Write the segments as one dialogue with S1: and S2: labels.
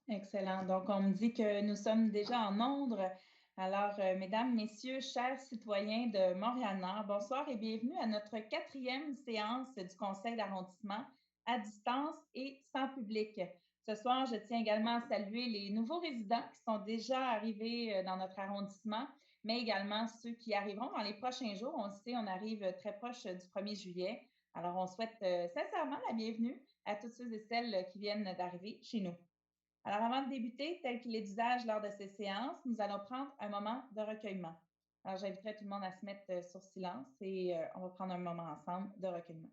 S1: Excellent. Donc, on me dit que nous sommes déjà en nombre. Alors, mesdames, messieurs, chers citoyens de Montréal-Nord, bonsoir et bienvenue à notre 4e séance du conseil d'arrondissement à distance et sans public. Ce soir, je tiens également à saluer les nouveaux résidents qui sont déjà arrivés dans notre arrondissement, mais également ceux qui arriveront dans les prochains jours. On le sait, on arrive très proche du 1er juillet. Alors, on souhaite sincèrement la bienvenue à tous ceux et celles qui viennent d'arriver chez nous. Alors, avant de débuter, tel qu'il est d'usage lors de ces séances, nous allons prendre un moment de recueillement. Alors, j'inviterai tout le monde à se mettre sur silence et on va prendre un moment ensemble de recueillement.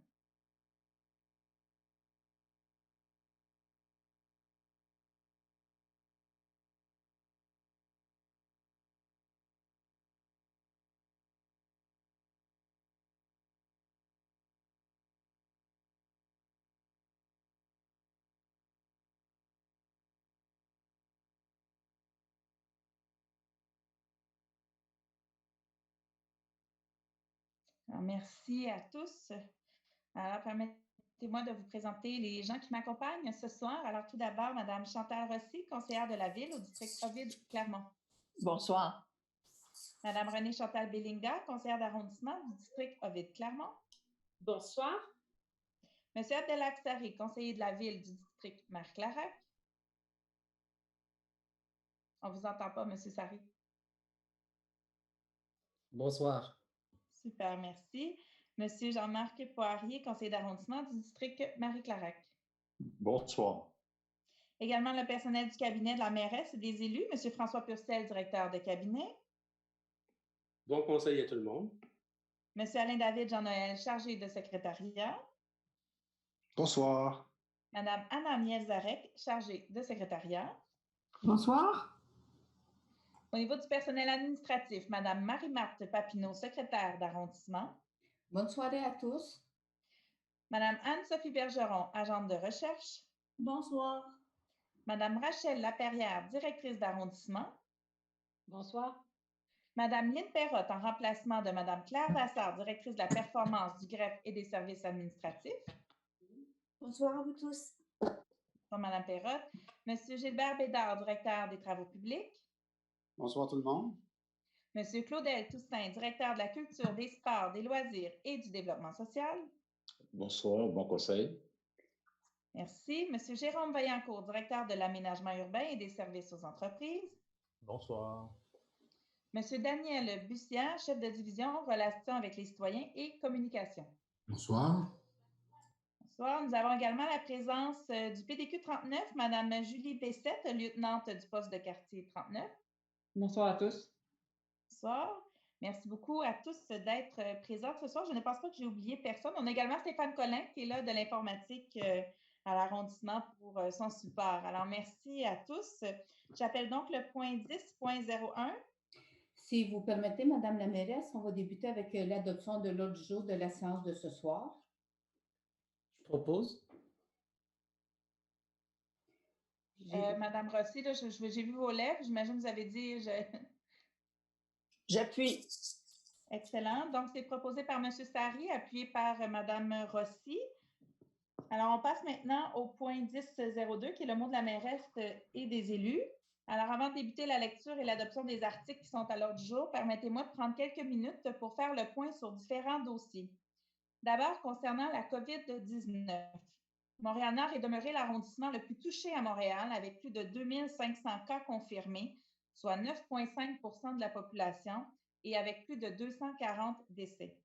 S1: Alors, merci à tous. Alors, permettez-moi de vous présenter les gens qui m'accompagnent ce soir. Alors, tout d'abord, Mme Chantal Rossi, conseillère de la Ville au district Ovid-Clermont.
S2: Bonsoir.
S1: Mme Renée Chantal Bellinga, conseillère d'arrondissement du district Ovid-Clermont.
S3: Bonsoir.
S1: Monsieur Abdelak Sari, conseiller de la Ville du district Marie-Clarac. On ne vous entend pas, Monsieur Sari.
S4: Bonsoir.
S1: Super, merci. Monsieur Jean-Marc Poirier, conseiller d'arrondissement du district Marie-Clarac.
S5: Bonsoir.
S1: Également le personnel du cabinet de la mairesse et des élus, Monsieur François Purcell, directeur de cabinet.
S4: Bon conseil à tout le monde.
S1: Monsieur Alain-David Jean-Noël, chargé de secrétariat.
S5: Bonsoir.
S1: Madame Anna-Agnès Zarek, chargée de secrétariat.
S2: Bonsoir.
S1: Au niveau du personnel administratif, Madame Marie-Marthe Papineau, secrétaire d'arrondissement.
S2: Bonne soirée à tous.
S1: Madame Anne-Sophie Bergeron, agente de recherche.
S3: Bonsoir.
S1: Madame Rachel Laperrière, directrice d'arrondissement.
S3: Bonsoir.
S1: Madame Lynne Perrotte, en remplacement de Madame Claire Vassard, directrice de la performance du greffe et des services administratifs.
S3: Bonsoir à vous tous.
S1: Bonsoir, Madame Perrotte. Monsieur Gilbert Bédard, directeur des travaux publics.
S5: Bonsoir tout le monde.
S1: Monsieur Claudel Toussaint, directeur de la culture, des sports, des loisirs et du développement social.
S5: Bonsoir, bon conseil.
S1: Merci. Monsieur Jérôme Vaillancourt, directeur de l'aménagement urbain et des services aux entreprises.
S6: Bonsoir.
S1: Monsieur Daniel Bussière, chef de division relations avec les citoyens et communication.
S6: Bonsoir.
S1: Bonsoir. Nous avons également la présence du PDQ 39, Madame Julie Bessette, lieutenante du poste de quartier 39.
S3: Bonsoir à tous.
S1: Bonsoir. Merci beaucoup à tous d'être présents ce soir. Je ne pense pas que j'ai oublié personne. On a également Stéphane Collin qui est là de l'informatique à l'arrondissement pour son support. Alors, merci à tous. J'appelle donc le point 10.01.
S2: Si vous permettez, Madame la mairesse, on va débuter avec l'adoption de l'ordre du jour de la séance de ce soir.
S4: Je propose.
S1: Madame Rossi, là, j'ai vu vos lèvres. J'imagine que vous avez dit...
S2: J'appuie.
S1: Excellent. Donc, c'est proposé par M. Sari, appuyé par Mme Rossi. Alors, on passe maintenant au point 10.02, qui est le mot de la mairesse et des élus. Alors, avant de débuter la lecture et l'adoption des articles qui sont à l'ordre du jour, permettez-moi de prendre quelques minutes pour faire le point sur différents dossiers. D'abord, concernant la COVID-19. Montréal-Nord est demeuré l'arrondissement le plus touché à Montréal, avec plus de 2500 cas confirmés, soit 9,5 % de la population, et avec plus de 240 décès.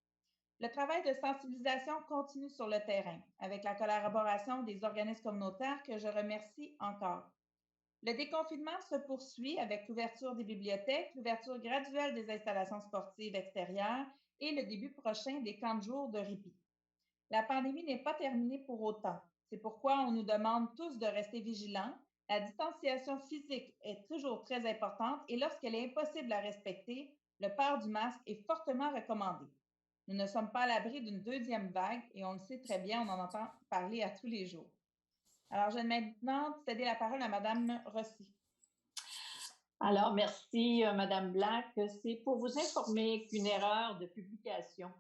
S1: Le travail de sensibilisation continue sur le terrain, avec la collaboration des organismes communautaires que je remercie encore. Le déconfinement se poursuit avec l'ouverture des bibliothèques, l'ouverture graduelle des installations sportives extérieures et le début prochain des camps de jour de répit. La pandémie n'est pas terminée pour autant. C'est pourquoi on nous demande tous de rester vigilants. La distanciation physique est toujours très importante et lorsqu'elle est impossible à respecter, le port du masque est fortement recommandé. Nous ne sommes pas à l'abri d'une deuxième vague et on le sait très bien, on en entend parler à tous les jours. Alors, je vais maintenant céder la parole à Mme Rossi.
S7: Alors, merci, Mme Black. C'est pour vous informer qu'une erreur de publication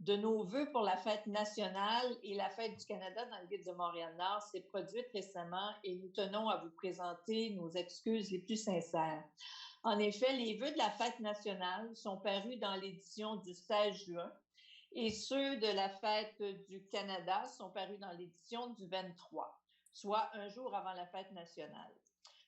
S7: de nos vœux pour la fête nationale et la fête du Canada dans le Guide de Montréal-Nord s'est produite récemment et nous tenons à vous présenter nos excuses les plus sincères. En effet, les vœux de la fête nationale sont parus dans l'édition du 16 juin et ceux de la fête du Canada sont parus dans l'édition du 23, soit un jour avant la fête nationale.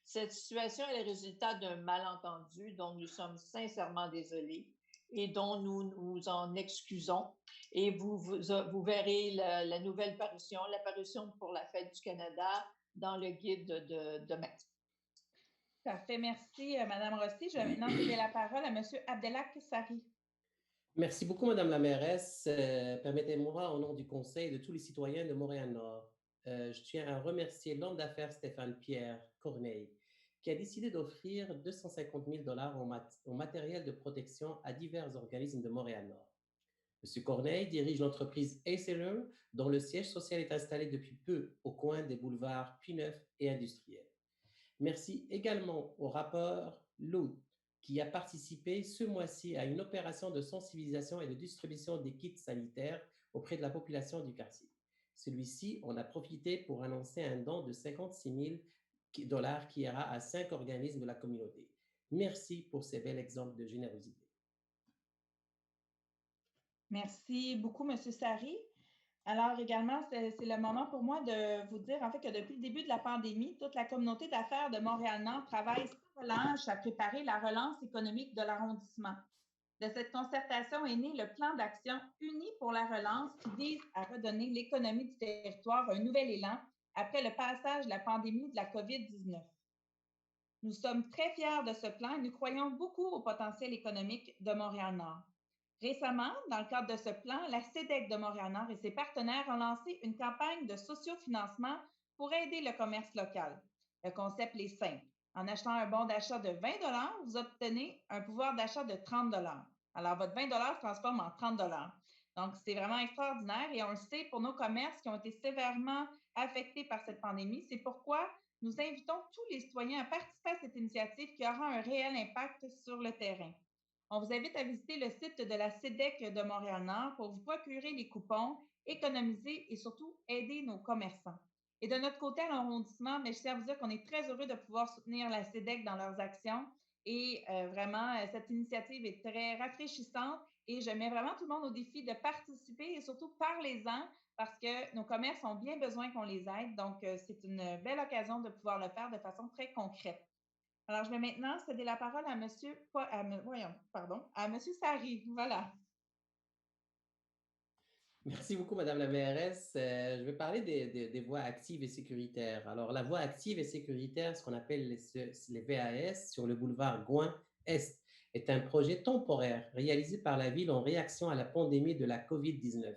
S7: Cette situation est le résultat d'un malentendu dont nous sommes sincèrement désolés et dont nous nous en excusons. Et vous verrez la nouvelle parution, la parution pour la Fête du Canada dans le guide de demain.
S1: Parfait, merci Madame Rossi. Je vais maintenant céder la parole à Monsieur Abdelak Sari.
S4: Merci beaucoup, Madame la mairesse. Permettez-moi, au nom du Conseil et de tous les citoyens de Montréal-Nord, je tiens à remercier l'homme d'affaires Stéphane Pierre Corneille, qui a décidé d'offrir 250 000 $ en matériel de protection à divers organismes de Montréal-Nord. M. Corneille dirige l'entreprise Aceler, dont le siège social est installé depuis peu au coin des boulevards Puy-Neuf et Industriel. Merci également au rappeur Loud, qui a participé ce mois-ci à une opération de sensibilisation et de distribution des kits sanitaires auprès de la population du quartier. Celui-ci en a profité pour annoncer un don de 56 000 $ qui ira à 5 organismes de la communauté. Merci pour ces bels exemples de générosité.
S1: Merci beaucoup, Monsieur Sari. Alors également, c'est le moment pour moi de vous dire en fait que depuis le début de la pandémie, toute la communauté d'affaires de Montréal-Nord travaille sans relâche à préparer la relance économique de l'arrondissement. De cette concertation est né le plan d'action Uni pour la relance qui vise à redonner l'économie du territoire un nouvel élan après le passage de la pandémie de la COVID-19. Nous sommes très fiers de ce plan et nous croyons beaucoup au potentiel économique de Montréal-Nord. Récemment, dans le cadre de ce plan, la CEDEC de Montréal-Nord et ses partenaires ont lancé une campagne de sociofinancement pour aider le commerce local. Le concept est simple. En achetant un bon d'achat de 20 $, vous obtenez un pouvoir d'achat de 30 $. Alors, votre 20 $ se transforme en 30 $. Donc, c'est vraiment extraordinaire et on le sait pour nos commerces qui ont été sévèrement affectés par cette pandémie. C'est pourquoi nous invitons tous les citoyens à participer à cette initiative qui aura un réel impact sur le terrain. On vous invite à visiter le site de la CEDEC de Montréal-Nord pour vous procurer les coupons, économiser et surtout aider nos commerçants. Et de notre côté à l'arrondissement, je tiens à vous dire qu'on est très heureux de pouvoir soutenir la CEDEC dans leurs actions et vraiment, cette initiative est très rafraîchissante et je mets vraiment tout le monde au défi de participer et surtout parlez-en parce que nos commerces ont bien besoin qu'on les aide. Donc, c'est une belle occasion de pouvoir le faire de façon très concrète. Alors, je vais maintenant céder la parole à Monsieur Sari. Voilà.
S4: Merci beaucoup, Madame la mairesse. Je vais parler des voies actives et sécuritaires. Alors, la voie active et sécuritaire, ce qu'on appelle les VAS, sur le boulevard Gouin-Est, est un projet temporaire réalisé par la Ville en réaction à la pandémie de la COVID-19.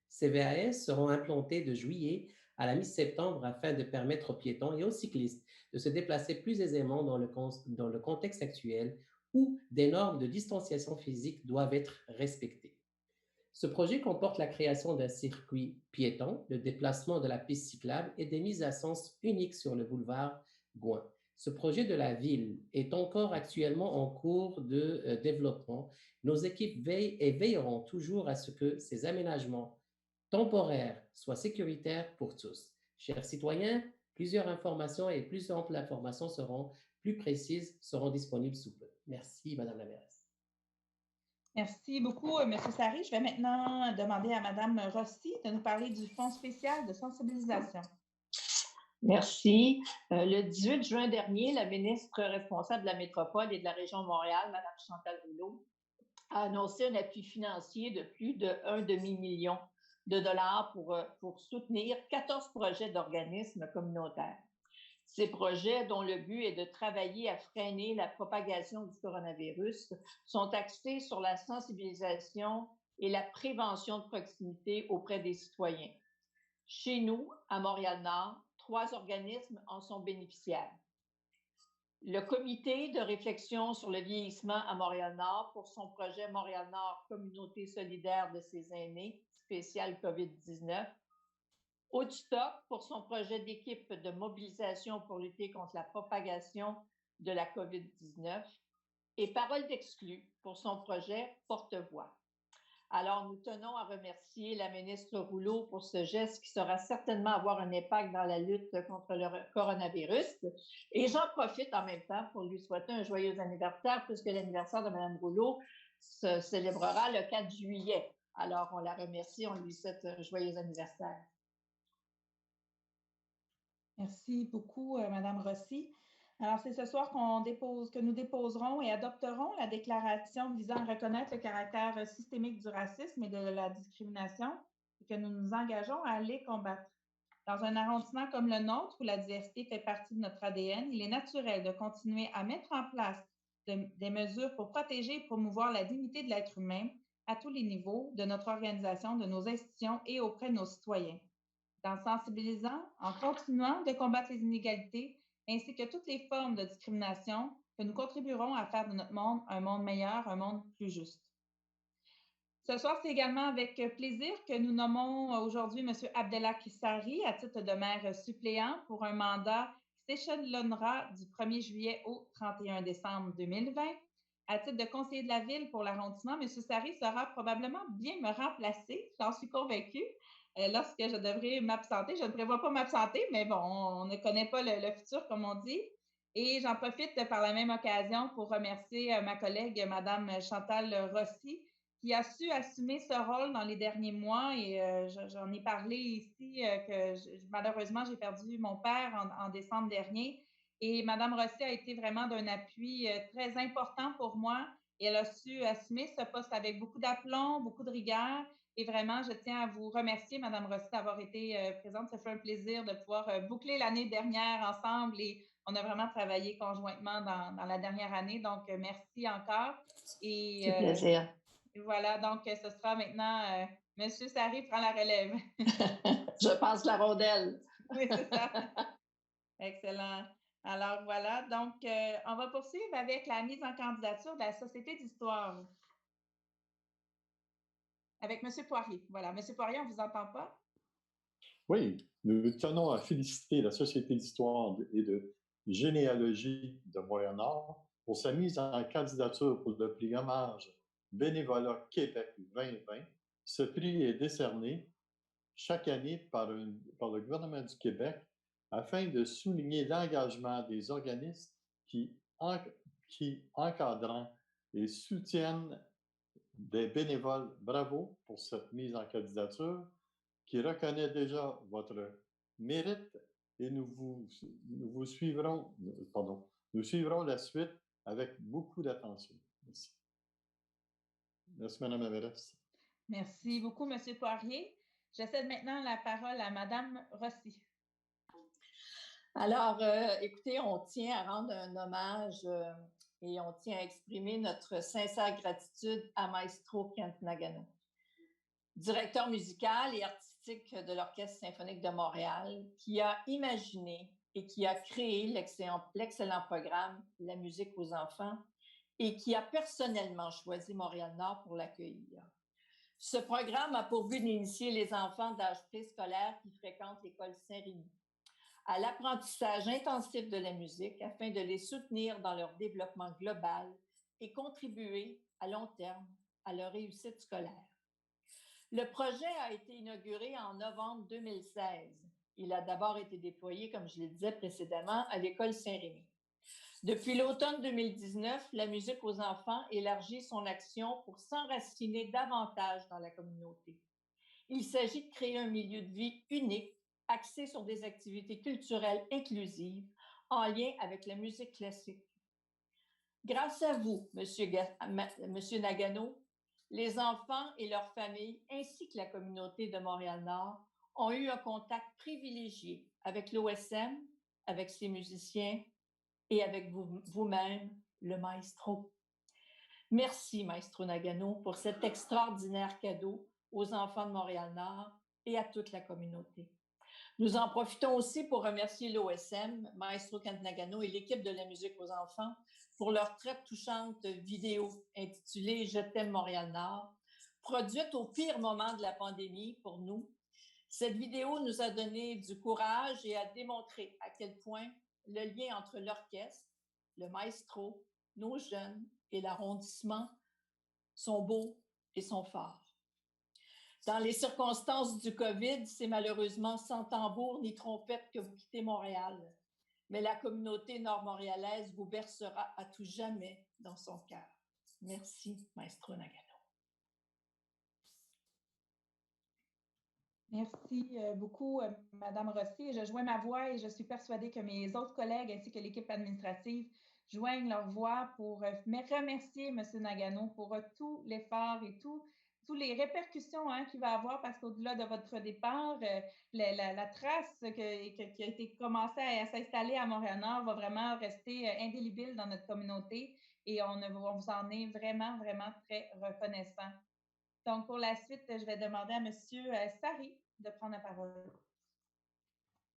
S4: Ces VAS seront implantés de juillet à la mi-septembre afin de permettre aux piétons et aux cyclistes de se déplacer plus aisément dans le contexte actuel où des normes de distanciation physique doivent être respectées. Ce projet comporte la création d'un circuit piéton, le déplacement de la piste cyclable et des mises à sens uniques sur le boulevard Gouin. Ce projet de la Ville est encore actuellement en cours de développement. Nos équipes veillent et veilleront toujours à ce que ces aménagements temporaires soient sécuritaires pour tous. Chers citoyens, plusieurs informations et plus amples informations plus précises seront disponibles sous peu. Merci, Madame la mairesse.
S1: Merci beaucoup, M. Sari. Je vais maintenant demander à Mme Rossi de nous parler du Fonds spécial de sensibilisation.
S7: Merci. Le 18 juin dernier, la ministre responsable de la métropole et de la région de Montréal, Mme Chantal Rouleau, a annoncé un appui financier de plus d'1 demi-million de dollars pour soutenir 14 projets d'organismes communautaires. Ces projets, dont le but est de travailler à freiner la propagation du coronavirus, sont axés sur la sensibilisation et la prévention de proximité auprès des citoyens. Chez nous, à Montréal-Nord, 3 organismes en sont bénéficiaires. Le Comité de réflexion sur le vieillissement à Montréal-Nord pour son projet Montréal-Nord Communauté solidaire de ses aînés, spécial COVID-19. Haut-Stock pour son projet d'équipe de mobilisation pour lutter contre la propagation de la COVID-19 et Parole d'exclus pour son projet Porte-Voix. Alors, nous tenons à remercier la ministre Rouleau pour ce geste qui sera certainement avoir un impact dans la lutte contre le coronavirus. Et j'en profite en même temps pour lui souhaiter un joyeux anniversaire, puisque l'anniversaire de Mme Rouleau se célébrera le 4 juillet. Alors, on la remercie, on lui souhaite un joyeux anniversaire.
S1: Merci beaucoup, Mme Rossi. Alors, c'est ce soir que nous déposerons et adopterons la déclaration visant à reconnaître le caractère systémique du racisme et de la discrimination et que nous nous engageons à les combattre. Dans un arrondissement comme le nôtre, où la diversité fait partie de notre ADN, il est naturel de continuer à mettre en place des mesures pour protéger et promouvoir la dignité de l'être humain à tous les niveaux de notre organisation, de nos institutions et auprès de nos citoyens. En sensibilisant, en continuant de combattre les inégalités, ainsi que toutes les formes de discrimination, que nous contribuerons à faire de notre monde un monde meilleur, un monde plus juste. Ce soir, c'est également avec plaisir que nous nommons aujourd'hui M. Abdellah Kissari à titre de maire suppléant pour un mandat qui s'échelonnera du 1er juillet au 31 décembre 2020. À titre de conseiller de la ville pour l'arrondissement, M. Sari sera probablement bien me remplacer, j'en suis convaincue, lorsque je devrais m'absenter. Je ne prévois pas m'absenter, mais bon, on ne connaît pas le futur, comme on dit. Et j'en profite par la même occasion pour remercier ma collègue, Mme Chantal Rossi, qui a su assumer ce rôle dans les derniers mois. Et j'en ai parlé ici que malheureusement, j'ai perdu mon père en décembre dernier. Et Mme Rossi a été vraiment d'un appui très important pour moi. Et elle a su assumer ce poste avec beaucoup d'aplomb, beaucoup de rigueur. Et vraiment, je tiens à vous remercier, Mme Rossi, d'avoir été présente. Ça fait un plaisir de pouvoir boucler l'année dernière ensemble et on a vraiment travaillé conjointement dans la dernière année. Donc, merci encore. Et,
S7: c'est plaisir.
S1: Voilà, donc ce sera maintenant M. Sari prend la relève.
S7: Je passe la rondelle.
S1: Oui, c'est ça. Excellent. Alors voilà, donc on va poursuivre avec la mise en candidature de la Société d'histoire. Avec M. Poirier. Voilà, M. Poirier, on ne vous entend pas?
S5: Oui, nous tenons à féliciter la Société d'histoire et de généalogie de Moyen-Nord pour sa mise en candidature pour le prix Hommage Bénévolat Québec 2020. Ce prix est décerné chaque année par le gouvernement du Québec afin de souligner l'engagement des organismes qui encadrent et soutiennent des bénévoles. Bravo pour cette mise en candidature qui reconnaît déjà votre mérite et nous suivrons la suite avec beaucoup d'attention. Merci. Merci, Mme la mairesse.
S1: Merci beaucoup, M. Poirier. Je cède maintenant la parole à Mme Rossi.
S7: Alors, écoutez, on tient à rendre un hommage et on tient à exprimer notre sincère gratitude à Maestro Kent Nagano, directeur musical et artistique de l'Orchestre symphonique de Montréal, qui a imaginé et qui a créé l'excellent programme La musique aux enfants et qui a personnellement choisi Montréal-Nord pour l'accueillir. Ce programme a pour but d'initier les enfants d'âge préscolaire qui fréquentent l'école Saint-Rémy à l'apprentissage intensif de la musique afin de les soutenir dans leur développement global et contribuer à long terme à leur réussite scolaire. Le projet a été inauguré en novembre 2016. Il a d'abord été déployé, comme je le disais précédemment, à l'école Saint-Rémy. Depuis l'automne 2019, la musique aux enfants élargit son action pour s'enraciner davantage dans la communauté. Il s'agit de créer un milieu de vie unique, axé sur des activités culturelles inclusives en lien avec la musique classique. Grâce à vous, Monsieur Nagano, les enfants et leurs familles, ainsi que la communauté de Montréal-Nord, ont eu un contact privilégié avec l'OSM, avec ses musiciens et avec vous-même, le maestro. Merci, Maestro Nagano, pour cet extraordinaire cadeau aux enfants de Montréal-Nord et à toute la communauté. Nous en profitons aussi pour remercier l'OSM, Maestro Kent Nagano et l'équipe de la musique aux enfants pour leur très touchante vidéo intitulée « Je t'aime Montréal-Nord », produite au pire moment de la pandémie pour nous. Cette vidéo nous a donné du courage et a démontré à quel point le lien entre l'orchestre, le maestro, nos jeunes et l'arrondissement sont beaux et sont forts. Dans les circonstances du COVID, c'est malheureusement sans tambour ni trompette que vous quittez Montréal. Mais la communauté nord-montréalaise vous bercera à tout jamais dans son cœur. Merci, Maestro Nagano.
S1: Merci beaucoup, Madame Rossi. Je joins ma voix et je suis persuadée que mes autres collègues ainsi que l'équipe administrative joignent leur voix pour remercier M. Nagano pour tout l'effort et tous les répercussions qu'il va avoir parce qu'au-delà de votre départ, la trace qui a été commencée à s'installer à Montréal-Nord va vraiment rester indélébile dans notre communauté et on vous en est vraiment, vraiment très reconnaissant. Donc, pour la suite, je vais demander à M. Sari de prendre la parole.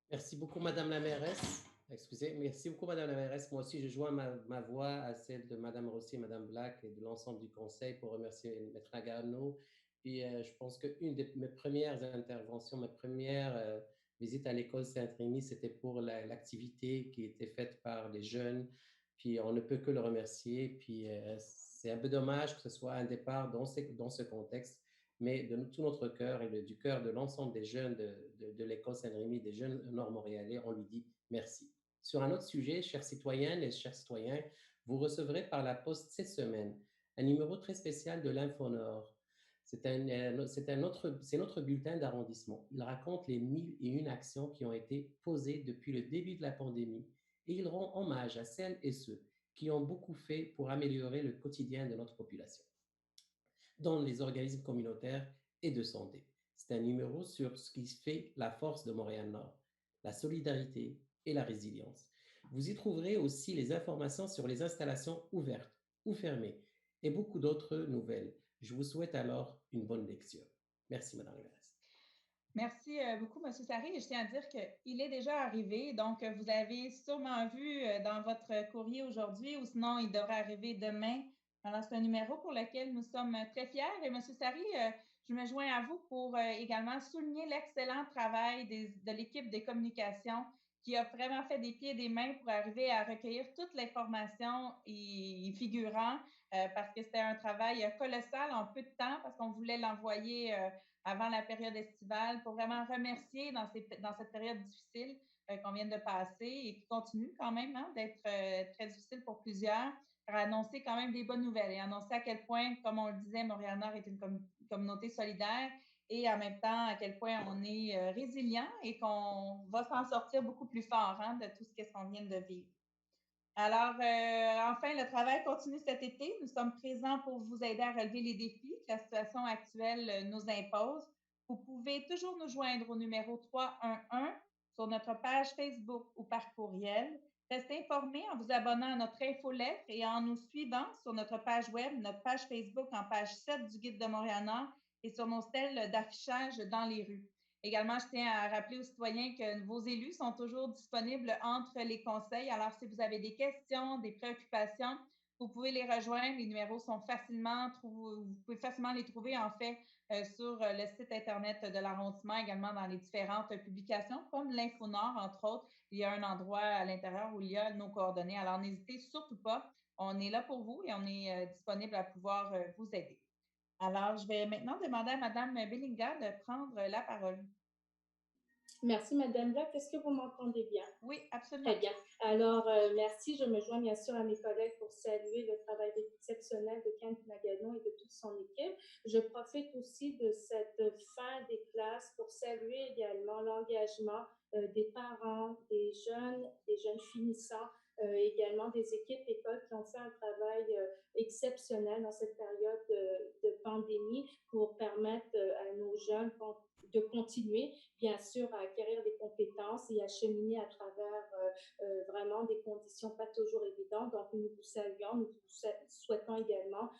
S4: Merci beaucoup, Madame la mairesse. Excusez, merci beaucoup, Madame la mairesse. Moi aussi, je joins ma voix à celle de Madame Rossi et Madame Black et de l'ensemble du conseil pour remercier Maître Nagano. Puis, je pense qu'une de mes premières interventions, ma première visite à l'école Saint-Rémy, c'était pour l'activité qui était faite par les jeunes. Puis, on ne peut que le remercier. Puis, c'est un peu dommage que ce soit un départ dans ce contexte, mais de tout notre cœur et du cœur de l'ensemble des jeunes de l'école Saint-Rémy, des jeunes nord-montréalais, on lui dit merci. Sur un autre sujet, chers citoyennes et chers citoyens, vous recevrez par la poste cette semaine un numéro très spécial de l'Infonord. C'est notre bulletin d'arrondissement. Il raconte les 1001 actions qui ont été posées depuis le début de la pandémie et il rend hommage à celles et ceux qui ont beaucoup fait pour améliorer le quotidien de notre population dans les organismes communautaires et de santé. C'est un numéro sur ce qui fait la force de Montréal-Nord, la solidarité et la résilience. Vous y trouverez aussi les informations sur les installations ouvertes ou fermées et beaucoup d'autres nouvelles. Je vous souhaite alors une bonne lecture. Merci, Madame la mairesse.
S1: Merci beaucoup, M. Sari. Je tiens à dire qu'il est déjà arrivé. Donc, vous avez sûrement vu dans votre courrier aujourd'hui ou sinon, il devrait arriver demain. Alors, c'est un numéro pour lequel nous sommes très fiers. Et M. Sari, je me joins à vous pour également souligner l'excellent travail de l'équipe de communication qui a vraiment fait des pieds et des mains pour arriver à recueillir toute l'information y figurant parce que c'était un travail colossal en peu de temps parce qu'on voulait l'envoyer avant la période estivale pour vraiment remercier dans cette période difficile qu'on vient de passer et qui continue quand même d'être très difficile pour plusieurs, pour annoncer quand même des bonnes nouvelles et annoncer à quel point, comme on le disait, Montréal-Nord est une communauté solidaire et en même temps à quel point on est résilient et qu'on va s'en sortir beaucoup plus fort de tout ce qu'on vient de vivre. Alors, enfin, le travail continue cet été. Nous sommes présents pour vous aider à relever les défis que la situation actuelle nous impose. Vous pouvez toujours nous joindre au numéro 311 sur notre page Facebook ou par courriel. Restez informés en vous abonnant à notre infolettre et en nous suivant sur notre page web, notre page Facebook en page 7 du Guide de Montréal-Nord et sur nos stèles d'affichage dans les rues. Également, je tiens à rappeler aux citoyens que vos élus sont toujours disponibles entre les conseils. Alors, si vous avez des questions, des préoccupations, vous pouvez les rejoindre. Les numéros sont vous pouvez facilement les trouver, en fait, sur le site Internet de l'arrondissement, également dans les différentes publications, comme l'Infonord, entre autres. Il y a un endroit à l'intérieur où il y a nos coordonnées. Alors, n'hésitez surtout pas. On est là pour vous et on est disponible à pouvoir vous aider. Alors, je vais maintenant demander à Mme Bellinga de prendre la parole.
S3: Merci, Madame Black. Est-ce que vous m'entendez bien?
S1: Oui, absolument.
S3: Très bien. Alors, merci. Je me joins bien sûr à mes collègues pour saluer le travail exceptionnel de Kent Nagano et de toute son équipe. Je profite aussi de cette fin des classes pour saluer également l'engagement des parents, des jeunes finissants, également des équipes écoles qui ont fait un travail exceptionnel dans cette période de pandémie pour permettre à nos jeunes de continuer, bien sûr, à acquérir des compétences et à cheminer à travers vraiment des conditions pas toujours évidentes. Donc, nous vous saluons, nous vous souhaitons également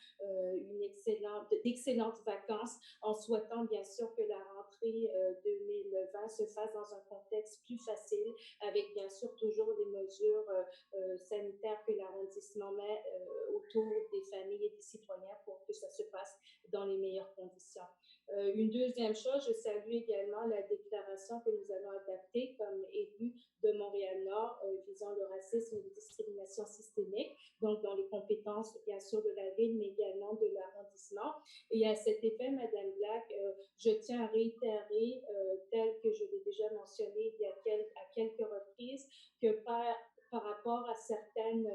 S3: d'excellentes vacances en souhaitant, bien sûr, que la rentrée 2020 se fasse dans un contexte plus facile avec, bien sûr, toujours des mesures sanitaires que l'arrondissement met autour des familles et des citoyens pour que ça se passe dans les meilleures conditions. Une deuxième chose, je salue également la déclaration que nous allons adapter comme élus de Montréal-Nord visant le racisme et les discriminations systémiques, donc dans les compétences, bien sûr, de la ville, mais également de l'arrondissement. Et à cet effet, Madame Black, je tiens à réitérer, tel que je l'ai déjà mentionné à quelques reprises, que par rapport à certaines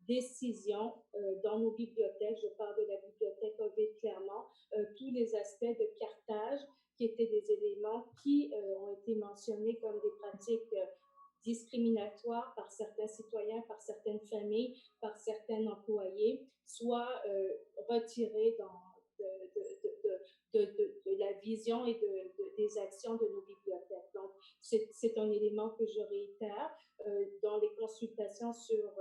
S3: décisions dans nos bibliothèques, je parle de la bibliothèque Ovid clairement, tous les aspects de cartage qui étaient des éléments qui ont été mentionnés comme des pratiques discriminatoires par certains citoyens, par certaines familles, par certains employés, soit retirés de la vision et des actions de nos bibliothèques. Donc, c'est un élément que je réitère. Dans les consultations sur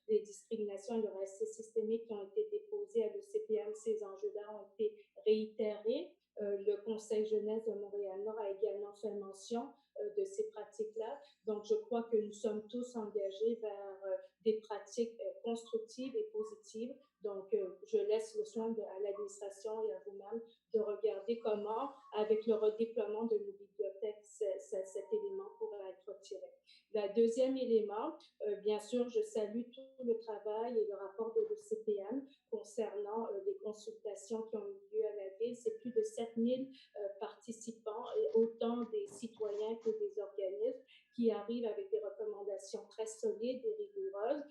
S3: les discriminations et le racisme systémique qui ont été déposées à l'ECPM, ces enjeux-là ont été réitérés. Le Conseil jeunesse de Montréal-Nord a également fait mention de ces pratiques-là. Donc, je crois que nous sommes tous engagés vers des pratiques constructives et positives. Donc, je laisse le soin à l'administration et à vous-même de regarder comment, avec le redéploiement de nos bibliothèques, cet élément pourra être retiré. Le deuxième élément, bien sûr, je salue tout le travail et le rapport de l'ECPM concernant les consultations qui ont eu lieu à la Ville. C'est plus de 7000 participants et autant des citoyens que des organismes qui arrivent avec des recommandations très solides et rigoureuses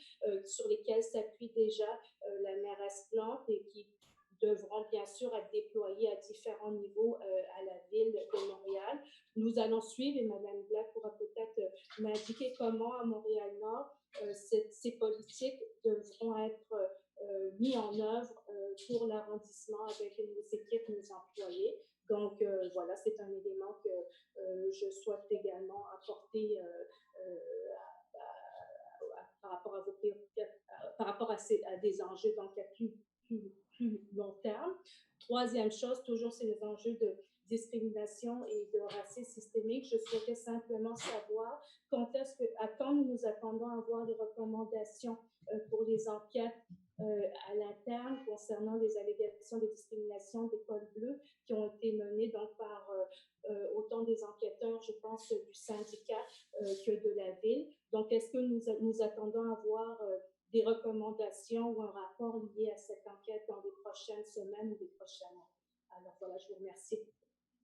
S3: sur lesquelles s'appuie déjà la mairesse Plante et qui devront bien sûr être déployés à différents niveaux à la Ville de Montréal. Nous allons suivre, et Mme Black pourra peut-être m'indiquer comment à Montréal-Nord ces politiques devront être mises en œuvre pour l'arrondissement avec nos équipes, nos employés. Donc, voilà, c'est un élément que je souhaite également apporter par rapport à vos par rapport à des enjeux donc à plus long terme. Troisième chose, toujours c'est les enjeux de discrimination et de racisme systémique. Je souhaitais simplement savoir à quand nous attendons à avoir des recommandations pour les enquêtes à l'interne concernant les allégations de discrimination des cols bleus qui ont été menées donc par autant des enquêteurs, je pense, du syndicat que de la Ville. Donc, est-ce que nous attendons à voir des recommandations ou un rapport lié à cette enquête dans les prochaines semaines ou les prochains mois? Alors voilà, je vous remercie.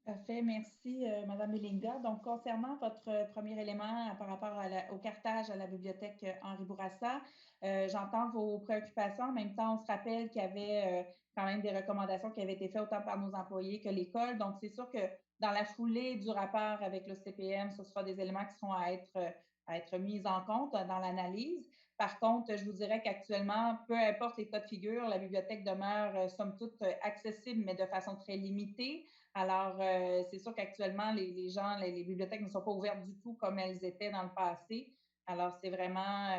S1: Parfait, merci Mme Belinga. Donc, concernant votre premier élément par rapport au cartage à la bibliothèque Henri Bourassa, j'entends vos préoccupations. En même temps, on se rappelle qu'il y avait quand même des recommandations qui avaient été faites autant par nos employés que l'école. Donc, c'est sûr que dans la foulée du rapport avec le CPM, ce sera des éléments qui seront à être mis en compte dans l'analyse. Par contre, je vous dirais qu'actuellement, peu importe les cas de figure, la bibliothèque demeure, somme toute, accessible, mais de façon très limitée. Alors, c'est sûr qu'actuellement, les bibliothèques ne sont pas ouvertes du tout comme elles étaient dans le passé. Alors, c'est vraiment,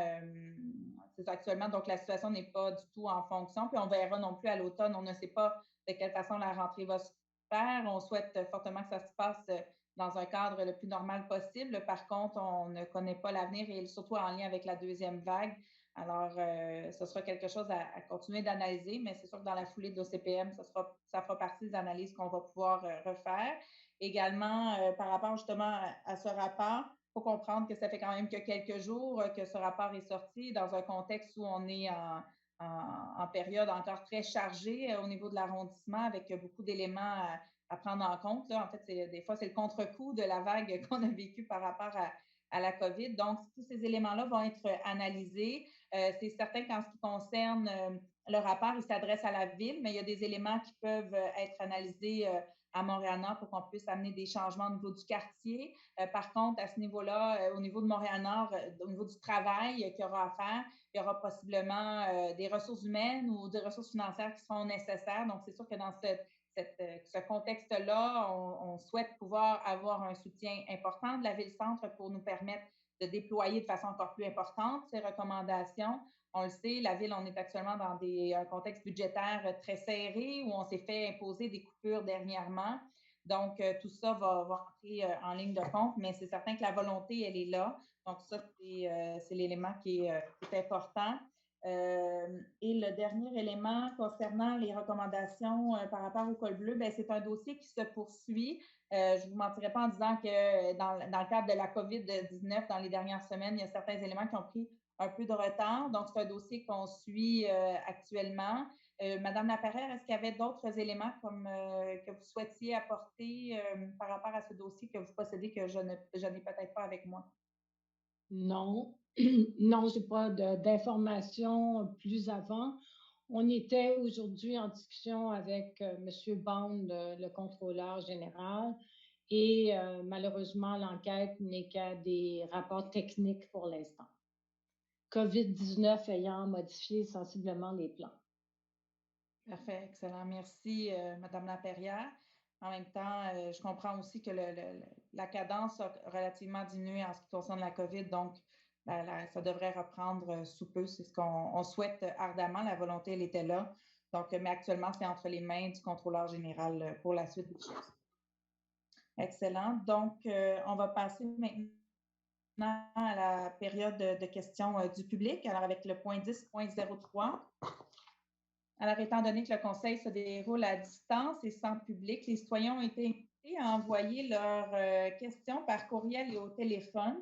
S1: c'est actuellement, donc la situation n'est pas du tout en fonction. Puis on verra non plus à l'automne, on ne sait pas de quelle façon la rentrée va se faire. On souhaite fortement que ça se passe dans un cadre le plus normal possible. Par contre, on ne connaît pas l'avenir et surtout en lien avec la deuxième vague. Alors, ce sera quelque chose à continuer d'analyser, mais c'est sûr que dans la foulée de l'OCPM, ça fera partie des analyses qu'on va pouvoir refaire. Également, par rapport justement à ce rapport, il faut comprendre que ça fait quand même que quelques jours que ce rapport est sorti dans un contexte où on est en période encore très chargée au niveau de l'arrondissement avec beaucoup d'éléments à prendre en compte. Là. En fait, des fois, c'est le contre-coup de la vague qu'on a vécue par rapport à la COVID. Donc, tous ces éléments-là vont être analysés. C'est certain qu'en ce qui concerne le rapport, il s'adresse à la Ville, mais il y a des éléments qui peuvent être analysés à Montréal-Nord pour qu'on puisse amener des changements au niveau du quartier. Par contre, à ce niveau-là, au niveau de Montréal-Nord, au niveau du travail qu'il y aura à faire, il y aura possiblement des ressources humaines ou des ressources financières qui seront nécessaires. Donc, c'est sûr que dans ce contexte-là, on souhaite pouvoir avoir un soutien important de la Ville-Centre pour nous permettre de déployer de façon encore plus importante ces recommandations. On le sait, la Ville, on est actuellement dans un contexte budgétaire très serré où on s'est fait imposer des coupures dernièrement. Donc, tout ça va entrer en ligne de compte, mais c'est certain que la volonté, elle est là. Donc, ça, c'est l'élément qui est important. Et le dernier élément concernant les recommandations par rapport au col bleu, c'est un dossier qui se poursuit. Je ne vous mentirai pas en disant que dans le cadre de la COVID-19, dans les dernières semaines, il y a certains éléments qui ont pris un peu de retard. Donc, c'est un dossier qu'on suit actuellement. Madame Laperrière, est-ce qu'il y avait d'autres éléments que vous souhaitiez apporter par rapport à ce dossier que vous possédez que je n'ai peut-être pas avec moi?
S8: Non, non, je n'ai pas d'informations plus avant. On était aujourd'hui en discussion avec M. Bond, le contrôleur général, et malheureusement, l'enquête n'est qu'à des rapports techniques pour l'instant. COVID-19 ayant modifié sensiblement les plans.
S1: Parfait, excellent. Merci, Madame Laperrière. En même temps, je comprends aussi que la cadence a relativement diminué en ce qui concerne la COVID, donc ça devrait reprendre sous peu. C'est ce qu'on souhaite ardemment. La volonté, elle était là. Donc, mais actuellement, c'est entre les mains du contrôleur général pour la suite des choses. Excellent. Donc, on va passer maintenant à la période de questions du public. Alors, avec le point 10.03. Alors, étant donné que le conseil se déroule à distance et sans public, les citoyens ont été invités à envoyer leurs questions par courriel et au téléphone.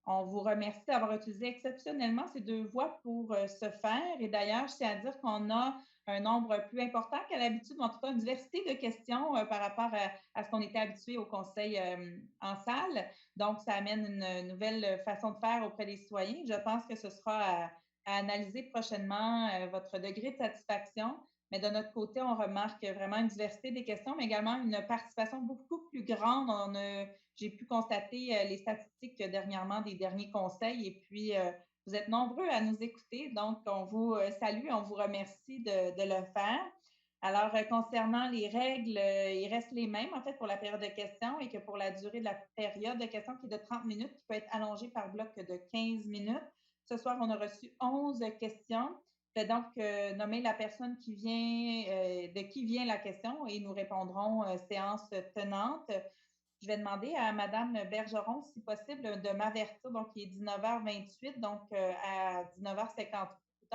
S1: On vous remercie d'avoir utilisé exceptionnellement ces deux voies pour ce faire. Et d'ailleurs, je tiens à dire qu'on a un nombre plus important qu'à l'habitude, en tout cas une diversité de questions par rapport à ce qu'on était habitué au conseil en salle. Donc, ça amène une nouvelle façon de faire auprès des citoyens. Je pense que ce sera à analyser prochainement votre degré de satisfaction. Mais de notre côté, on remarque vraiment une diversité des questions, mais également une participation beaucoup plus grande. J'ai pu constater les statistiques dernièrement des derniers conseils et puis vous êtes nombreux à nous écouter. Donc, on vous salue, on vous remercie de le faire. Alors, concernant les règles, ils restent les mêmes, en fait, pour la période de questions et que pour la durée de la période de questions qui est de 30 minutes, qui peut être allongée par bloc de 15 minutes. Ce soir, on a reçu 11 questions. Je vais donc nommer la personne qui vient, de qui vient la question et nous répondrons séance tenante. Je vais demander à Mme Bergeron, si possible, de m'avertir, donc il est 19h28, donc à 19h58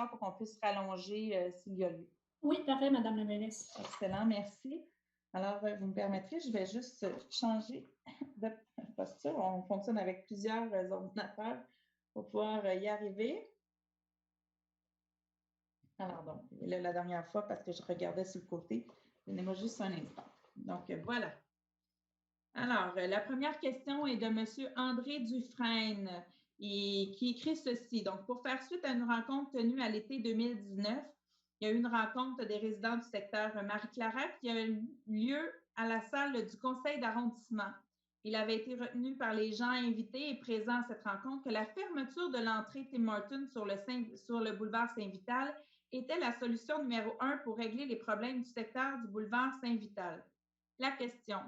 S1: pour qu'on puisse rallonger s'il y a lieu.
S9: Oui, parfait, Mme la mairesse.
S1: Excellent, merci. Alors, vous me permettrez, je vais juste changer de posture. On fonctionne avec plusieurs ordinateurs pour pouvoir y arriver. Alors, donc, là, la dernière fois, parce que je regardais sur le côté, donnez-moi juste un instant. Donc, voilà. Alors, la première question est de M. André Dufresne, qui écrit ceci. Donc, pour faire suite à une rencontre tenue à l'été 2019, il y a eu une rencontre des résidents du secteur Marie-Claret qui a eu lieu à la salle du conseil d'arrondissement. Il avait été retenu par les gens invités et présents à cette rencontre que la fermeture de l'entrée Tim Hortons sur le boulevard Saint-Vital était la solution numéro 1 pour régler les problèmes du secteur du boulevard Saint-Vital. La question: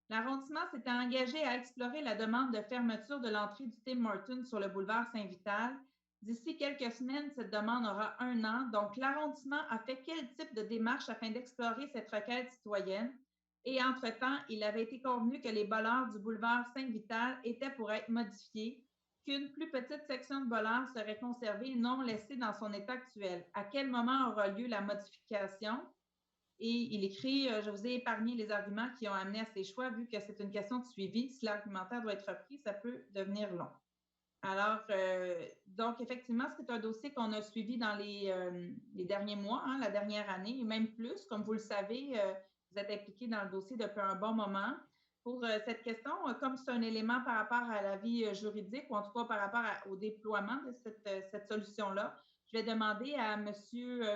S1: l'arrondissement s'était engagé à explorer la demande de fermeture de l'entrée du Tim Hortons sur le boulevard Saint-Vital. D'ici quelques semaines, cette demande aura 1 an. Donc, l'arrondissement a fait quel type de démarche afin d'explorer cette requête citoyenne? Et entre-temps, il avait été convenu que les bollards du boulevard Saint-Vital étaient pour être modifiés, qu'une plus petite section de bollards serait conservée et non laissée dans son état actuel. À quel moment aura lieu la modification? Et il écrit, je vous ai épargné les arguments qui ont amené à ces choix, vu que c'est une question de suivi. Si l'argumentaire doit être repris, ça peut devenir long. Alors, donc, effectivement, c'est un dossier qu'on a suivi dans les derniers mois, hein, la dernière année, et même plus. Comme vous le savez, vous êtes impliqué dans le dossier depuis un bon moment. Pour cette question, comme c'est un élément par rapport à la vie juridique, ou en tout cas par rapport au déploiement de cette solution-là, je vais demander à M.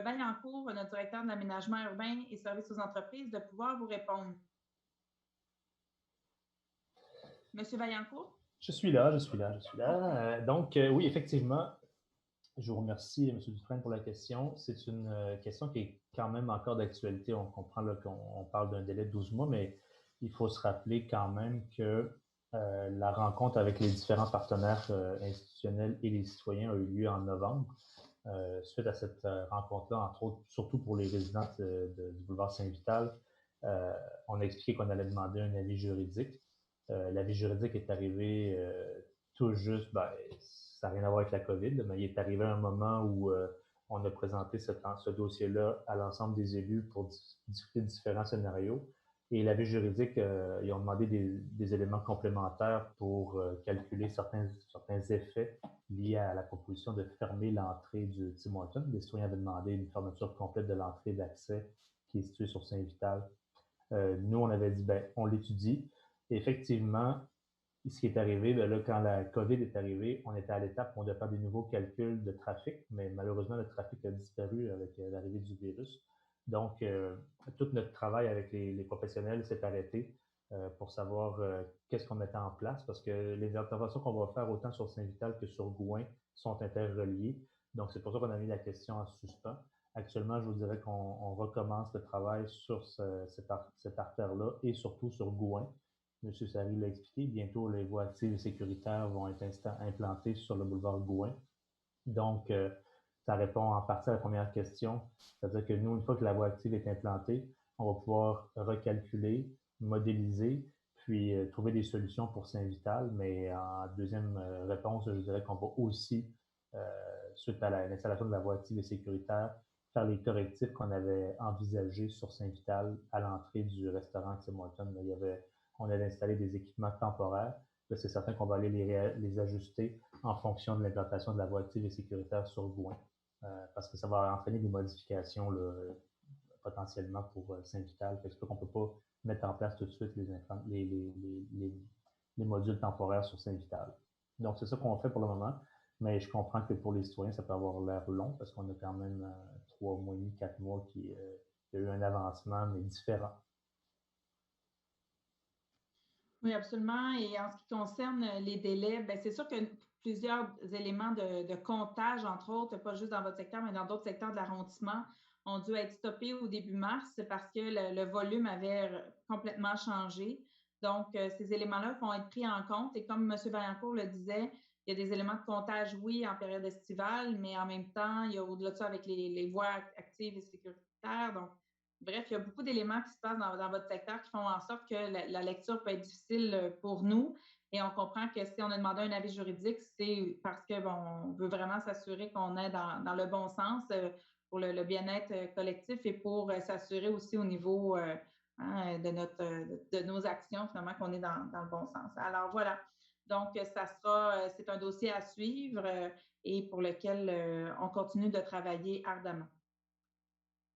S1: Vaillancourt, notre directeur de l'aménagement urbain et services aux entreprises, de pouvoir vous répondre. M. Vaillancourt?
S6: Je suis là. Donc, oui, effectivement, je vous remercie, M. Dufresne, pour la question. C'est une question qui est quand même encore d'actualité. On comprend qu'on parle d'un délai de 12 mois, mais il faut se rappeler quand même que la rencontre avec les différents partenaires institutionnels et les citoyens a eu lieu en novembre. Suite à cette rencontre-là, entre autres, surtout pour les résidents du boulevard Saint-Vital, on a expliqué qu'on allait demander un avis juridique. L'avis juridique est arrivé tout juste, ça n'a rien à voir avec la COVID, mais il est arrivé à un moment où on a présenté ce dossier-là à l'ensemble des élus pour discuter de différents scénarios. Et l'avis juridique, ils ont demandé des éléments complémentaires pour calculer certains effets lié à la proposition de fermer l'entrée du Tim Hortons. Les citoyens avaient demandé une fermeture complète de l'entrée d'accès qui est située sur Saint-Vital. Nous, on avait dit, on l'étudie. Et effectivement, ce qui est arrivé, là, quand la COVID est arrivée, on était à l'étape où on devait faire des nouveaux calculs de trafic, mais malheureusement, le trafic a disparu avec l'arrivée du virus. Donc, tout notre travail avec les professionnels s'est arrêté pour savoir qu'est-ce qu'on mettait en place, parce que les interventions qu'on va faire autant sur Saint-Vital que sur Gouin sont interreliées. Donc, c'est pour ça qu'on a mis la question en suspens. Actuellement, je vous dirais qu'on recommence le travail sur cette artère-là et surtout sur Gouin. M. Sari l'a expliqué, bientôt les voies actives et sécuritaires vont être implantées sur le boulevard Gouin. Donc, ça répond en partie à la première question, c'est-à-dire que nous, une fois que la voie active est implantée, on va pouvoir recalculer, modéliser, puis trouver des solutions pour Saint-Vital. Mais en deuxième réponse, je dirais qu'on va aussi, suite à l'installation de la voie active et sécuritaire, faire les correctifs qu'on avait envisagés sur Saint-Vital à l'entrée du restaurant Tim Hortons. On avait installé des équipements temporaires. Là, c'est certain qu'on va aller les ajuster en fonction de l'implantation de la voie active et sécuritaire sur Gouin, parce que ça va entraîner des modifications là, potentiellement pour Saint-Vital. C'est pour qu'on ne peut pas mettre en place tout de suite les modules temporaires sur Saint-Vital. Donc, c'est ça qu'on fait pour le moment, mais je comprends que pour les citoyens, ça peut avoir l'air long, parce qu'on a quand même 3 mois et demi, 4 mois qui y a eu un avancement, mais différent.
S1: Oui, absolument. Et en ce qui concerne les délais, c'est sûr que plusieurs éléments de comptage, entre autres, pas juste dans votre secteur, mais dans d'autres secteurs de l'arrondissement, ont dû être stoppés au début mars parce que le volume avait complètement changé. Donc, ces éléments-là vont être pris en compte. Et comme M. Vaillancourt le disait, il y a des éléments de comptage, oui, en période estivale, mais en même temps, il y a au-delà de ça avec les voies actives et sécuritaires. Donc, bref, il y a beaucoup d'éléments qui se passent dans votre secteur qui font en sorte que la lecture peut être difficile pour nous. Et on comprend que si on a demandé un avis juridique, c'est parce que on veut vraiment s'assurer qu'on est dans le bon sens pour le bien-être collectif et pour s'assurer aussi au niveau de nos actions, finalement, qu'on est dans le bon sens. Alors voilà. Donc, c'est un dossier à suivre et pour lequel on continue de travailler ardemment.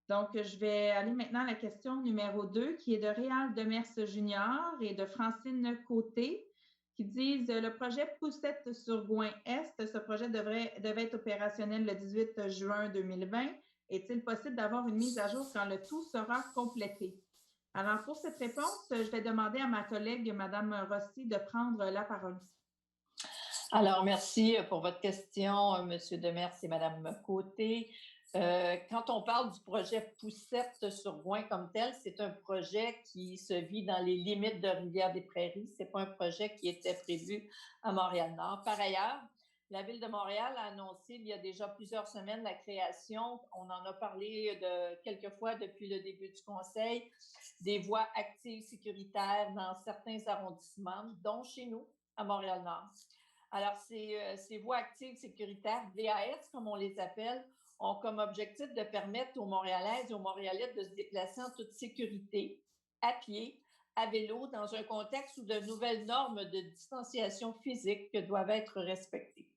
S1: Donc, je vais aller maintenant à la question numéro 2, qui est de Réal Demers Junior et de Francine Côté, qui disent le projet Poussette sur Gouin-Est, ce projet devait être opérationnel le 18 juin 2020. Est-il possible d'avoir une mise à jour quand le tout sera complété? Alors, pour cette réponse, je vais demander à ma collègue, Mme Rossi, de prendre la parole.
S7: Alors, merci pour votre question, M. Demers et Mme Côté. Quand on parle du projet Poussette sur Gouin comme tel, c'est un projet qui se vit dans les limites de Rivière-des-Prairies. Ce n'est pas un projet qui était prévu à Montréal-Nord. Par ailleurs, la Ville de Montréal a annoncé il y a déjà plusieurs semaines la création, on en a parlé quelques fois depuis le début du Conseil, des voies actives sécuritaires dans certains arrondissements, dont chez nous, à Montréal-Nord. Alors, ces voies actives sécuritaires, VAS comme on les appelle, ont comme objectif de permettre aux Montréalaises et aux Montréalais de se déplacer en toute sécurité, à pied, à vélo, dans un contexte où de nouvelles normes de distanciation physique doivent être respectées.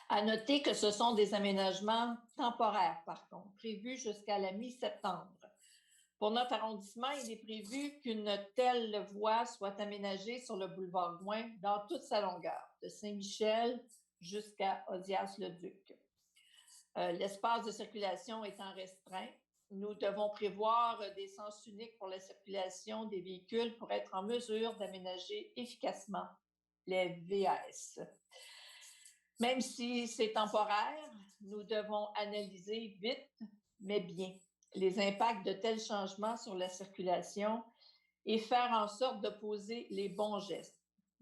S7: À noter que ce sont des aménagements temporaires, par contre, prévus jusqu'à la mi-septembre. Pour notre arrondissement, il est prévu qu'une telle voie soit aménagée sur le boulevard Gouin dans toute sa longueur, de Saint-Michel jusqu'à Audias-le-Duc. L'espace de circulation étant restreint, nous devons prévoir des sens uniques pour la circulation des véhicules pour être en mesure d'aménager efficacement les VAS. Même si c'est temporaire, nous devons analyser vite, mais bien, les impacts de tels changements sur la circulation et faire en sorte de poser les bons gestes.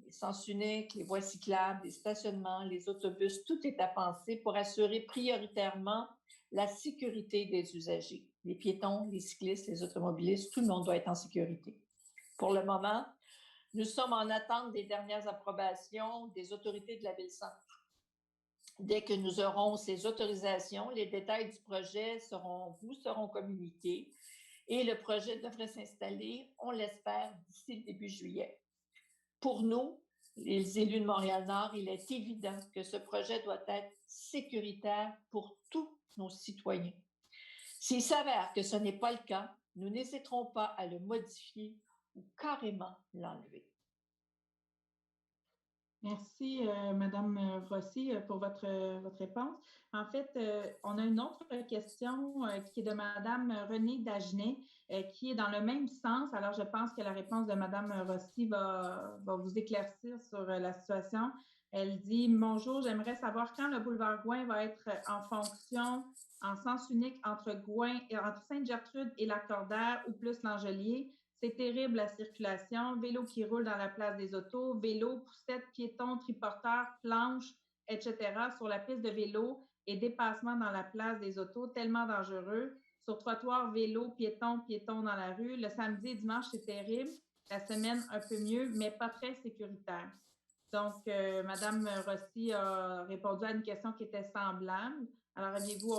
S7: Les sens uniques, les voies cyclables, les stationnements, les autobus, tout est à penser pour assurer prioritairement la sécurité des usagers. Les piétons, les cyclistes, les automobilistes, tout le monde doit être en sécurité. Pour le moment, nous sommes en attente des dernières approbations des autorités de la Ville-Centre. Dès que nous aurons ces autorisations, les détails du projet vous seront communiqués et le projet devrait s'installer, on l'espère, d'ici le début juillet. Pour nous, les élus de Montréal-Nord, il est évident que ce projet doit être sécuritaire pour tous nos citoyens. S'il s'avère que ce n'est pas le cas, nous n'hésiterons pas à le modifier ou carrément l'enlever.
S1: Merci, Madame Rossi, pour votre réponse. En fait, on a une autre question qui est de Madame Renée Dagenet, qui est dans le même sens. Alors, je pense que la réponse de Madame Rossi va vous éclaircir sur la situation. Elle dit: Bonjour, j'aimerais savoir quand le boulevard Gouin va être en fonction en sens unique entre Sainte-Gertrude et Lacordaire ou plus l'Angelier. C'est terrible la circulation, vélos qui roulent dans la place des autos, vélos, poussettes, piétons, triporteurs, planches, etc. sur la piste de vélo et dépassement dans la place des autos, tellement dangereux. Sur trottoir, vélo, piétons dans la rue. Le samedi et dimanche, c'est terrible. La semaine, un peu mieux, mais pas très sécuritaire. Donc, Madame Rossi a répondu à une question qui était semblable. Alors, aviez-vous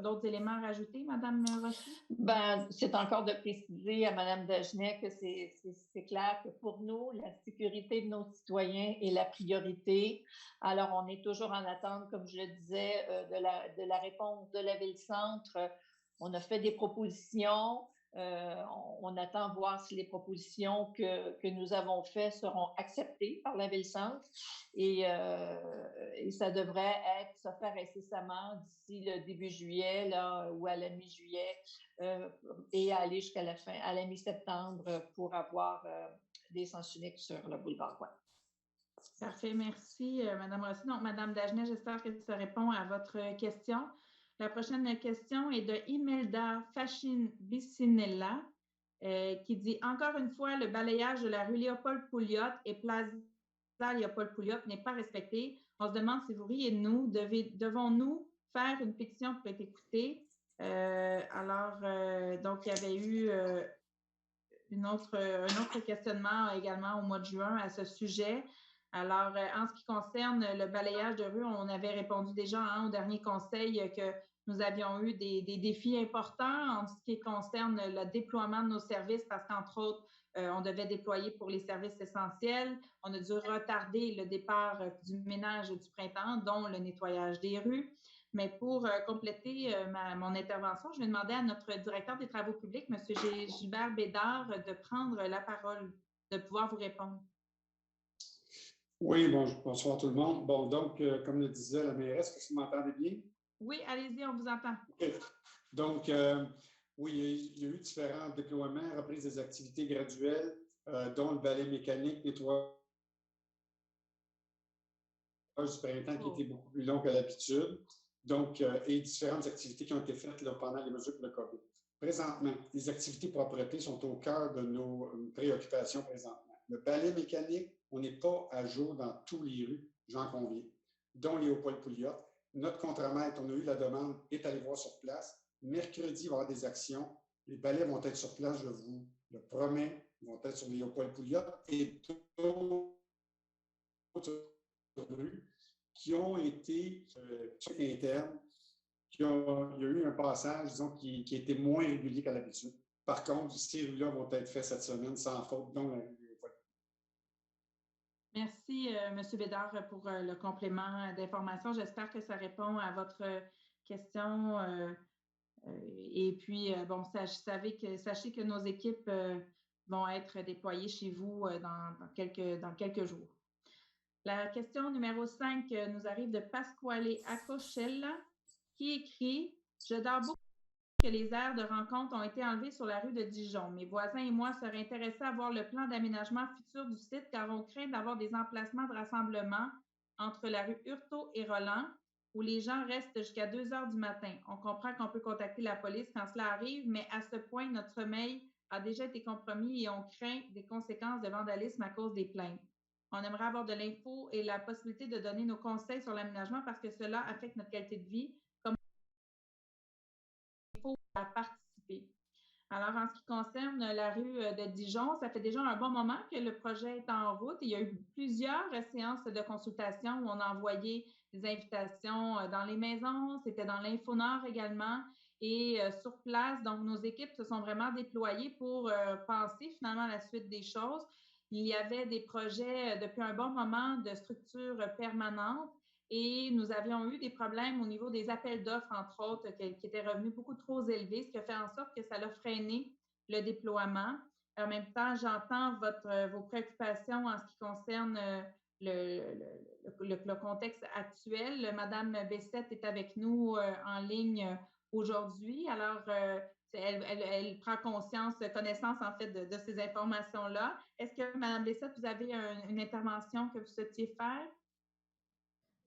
S1: d'autres éléments à rajouter, Madame Rossi?
S7: Ben, c'est encore de préciser à Madame Dagenet que c'est clair que pour nous, la sécurité de nos citoyens est la priorité. Alors, on est toujours en attente, comme je le disais, de la réponse de la Ville-Centre. On a fait des propositions. On attend voir si les propositions que nous avons faites seront acceptées par la Ville-Centre et ça devrait se faire incessamment d'ici le début juillet là, ou à la mi-juillet et aller jusqu'à la mi-septembre pour avoir des sens uniques sur le boulevard Gouin.
S1: Parfait, merci Madame Rossi. Donc, Madame Dagenet, j'espère que ça répond à votre question. La prochaine question est de Imelda Fascin-Bicinella qui dit: Encore une fois, le balayage de la rue Léopold-Pouliot et Plaza Léopold-Pouliot n'est pas respecté. On se demande si vous riez de nous. Devons-nous faire une pétition pour être écoutés? Donc, il y avait eu un autre questionnement également au mois de juin à ce sujet. Alors, en ce qui concerne le balayage de rue, on avait répondu déjà au dernier conseil que nous avions eu des défis importants en ce qui concerne le déploiement de nos services parce qu'entre autres, on devait déployer pour les services essentiels. On a dû retarder le départ du ménage du printemps, dont le nettoyage des rues. Mais pour compléter mon intervention, je vais demander à notre directeur des travaux publics, M. Gilbert Bédard, de prendre la parole, de pouvoir vous répondre.
S10: Oui, bonsoir tout le monde. Bon, donc, comme le disait la mairesse, est-ce que vous m'entendez bien?
S1: Oui, allez-y, on vous entend.
S10: Okay. Donc, oui, il y a eu différents déploiements, reprise des activités graduelles, dont le balai mécanique, nettoyage du printemps qui était beaucoup plus long que l'habitude. Donc, et différentes activités qui ont été faites là, pendant les mesures de COVID. Présentement, les activités propreté sont au cœur de nos préoccupations présentement. Le balai mécanique, on n'est pas à jour dans toutes les rues, j'en conviens, dont Léopold-Pouliot. Notre contremaître, on a eu la demande, est allé voir sur place. Mercredi, il va y avoir des actions. Les balais vont être sur place, je vous le promets. Ils vont être sur Léopold-Pouliot et d'autres rues qui ont été internes. Il y a eu un passage, disons, qui était moins régulier qu'à l'habitude. Par contre, ces rues-là vont être faites cette semaine sans faute, dont la rue.
S1: Merci, M. Bédard, pour le complément d'information. J'espère que ça répond à votre question. Et puis, bon, sachez que nos équipes vont être déployées chez vous dans quelques jours. La question numéro 5 nous arrive de Pasquale Acochella, qui écrit: Je dors beaucoup que les aires de rencontre ont été enlevées sur la rue de Dijon. Mes voisins et moi seraient intéressés à voir le plan d'aménagement futur du site car on craint d'avoir des emplacements de rassemblement entre la rue Hurtaud et Roland où les gens restent jusqu'à 2 heures du matin. On comprend qu'on peut contacter la police quand cela arrive, mais à ce point, notre sommeil a déjà été compromis et on craint des conséquences de vandalisme à cause des plaintes. On aimerait avoir de l'info et la possibilité de donner nos conseils sur l'aménagement parce que cela affecte notre qualité de vie. À participer. Alors, en ce qui concerne la rue de Dijon, ça fait déjà un bon moment que le projet est en route. Il y a eu plusieurs séances de consultation où on a envoyé des invitations dans les maisons, c'était dans l'Infonord également et sur place. Donc, nos équipes se sont vraiment déployées pour penser finalement à la suite des choses. il y avait des projets depuis un bon moment de structure permanente et nous avions eu des problèmes au niveau des appels d'offres, entre autres, qui étaient revenus beaucoup trop élevés, ce qui a fait en sorte que ça a freiné le déploiement. En même temps, j'entends vos préoccupations en ce qui concerne le contexte actuel. Madame Bessette est avec nous en ligne aujourd'hui. Alors, elle prend connaissance en fait de ces informations-là. Est-ce que, Madame Bessette, vous avez une intervention que vous souhaitiez faire?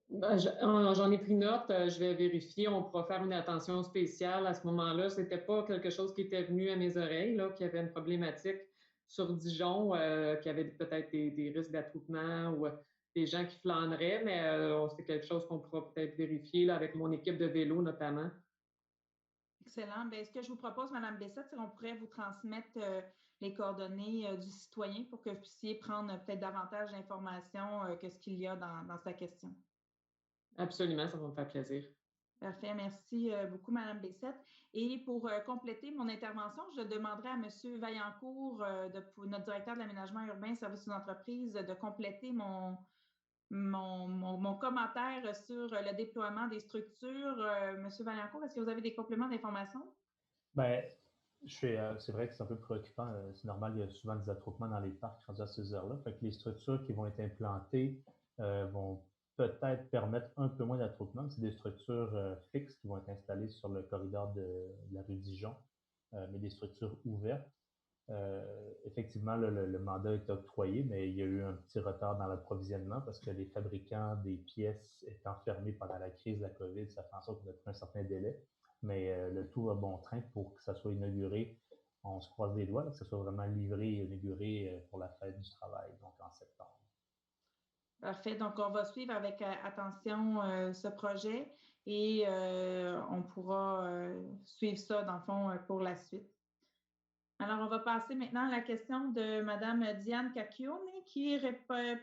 S11: J'en ai pris note, je vais vérifier, on pourra faire une attention spéciale à ce moment-là. Ce n'était pas quelque chose qui était venu à mes oreilles, là, qu'il y avait une problématique sur Dijon, qu'il y avait peut-être des risques d'attroupement ou des gens qui flâneraient, mais c'est quelque chose qu'on pourra peut-être vérifier là, avec mon équipe de vélo notamment.
S1: Excellent. Bien, ce que je vous propose, Mme Bessette, c'est qu'on pourrait vous transmettre les coordonnées du citoyen pour que vous puissiez prendre peut-être davantage d'informations que ce qu'il y a dans sa question.
S11: Absolument, ça va me faire plaisir.
S1: Parfait. Merci beaucoup, Mme Bessette. Et pour compléter mon intervention, je demanderai à M. Vaillancourt, notre directeur de l'aménagement urbain et services aux entreprises, de compléter mon commentaire sur le déploiement des structures. Monsieur Vaillancourt, est-ce que vous avez des compléments d'information?
S6: Bien, c'est vrai que c'est un peu préoccupant. C'est normal, il y a souvent des attroupements dans les parcs rendus à ces heures-là. Fait que les structures qui vont être implantées vont peut-être permettre un peu moins d'attroupement. C'est des structures fixes qui vont être installées sur le corridor de la rue Dijon, mais des structures ouvertes. Effectivement, le mandat est octroyé, mais il y a eu un petit retard dans l'approvisionnement parce que les fabricants des pièces étant fermés pendant la crise de la COVID, ça fait en sorte qu'on a pris un certain délai. Mais le tout va bon train pour que ça soit inauguré. On se croise les doigts, que ça soit vraiment livré et inauguré pour la fête du travail, donc en septembre.
S1: Parfait. Donc, on va suivre avec attention ce projet et on pourra suivre ça, dans le fond, pour la suite. Alors, on va passer maintenant à la question de Mme Diane Cacchione qui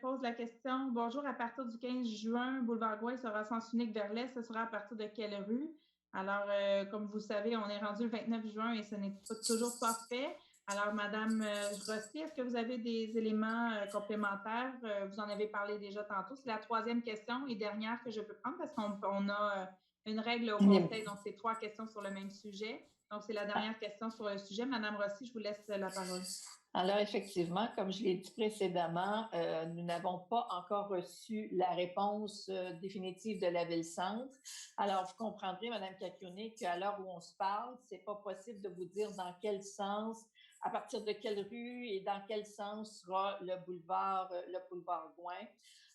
S1: pose la question. Bonjour, à partir du 15 juin, Boulevard Gouin sera sens unique vers l'est. Ce sera à partir de quelle rue? Alors, comme vous savez, on est rendu le 29 juin et ce n'est toujours pas fait. Alors, Mme Rossi, est-ce que vous avez des éléments complémentaires? Vous en avez parlé déjà tantôt. C'est la troisième question et dernière que je peux prendre parce qu'on a une règle au Conseil, donc c'est 3 questions sur le même sujet. Donc, c'est la dernière question sur le sujet. Madame Rossi, je vous laisse la parole.
S7: Alors, effectivement, comme je l'ai dit précédemment, nous n'avons pas encore reçu la réponse définitive de la Ville-Centre. Alors, vous comprendrez, Madame Cacchione, qu'à l'heure où on se parle, c'est pas possible de vous dire dans quel sens, à partir de quelle rue et dans quel sens sera le boulevard Gouin.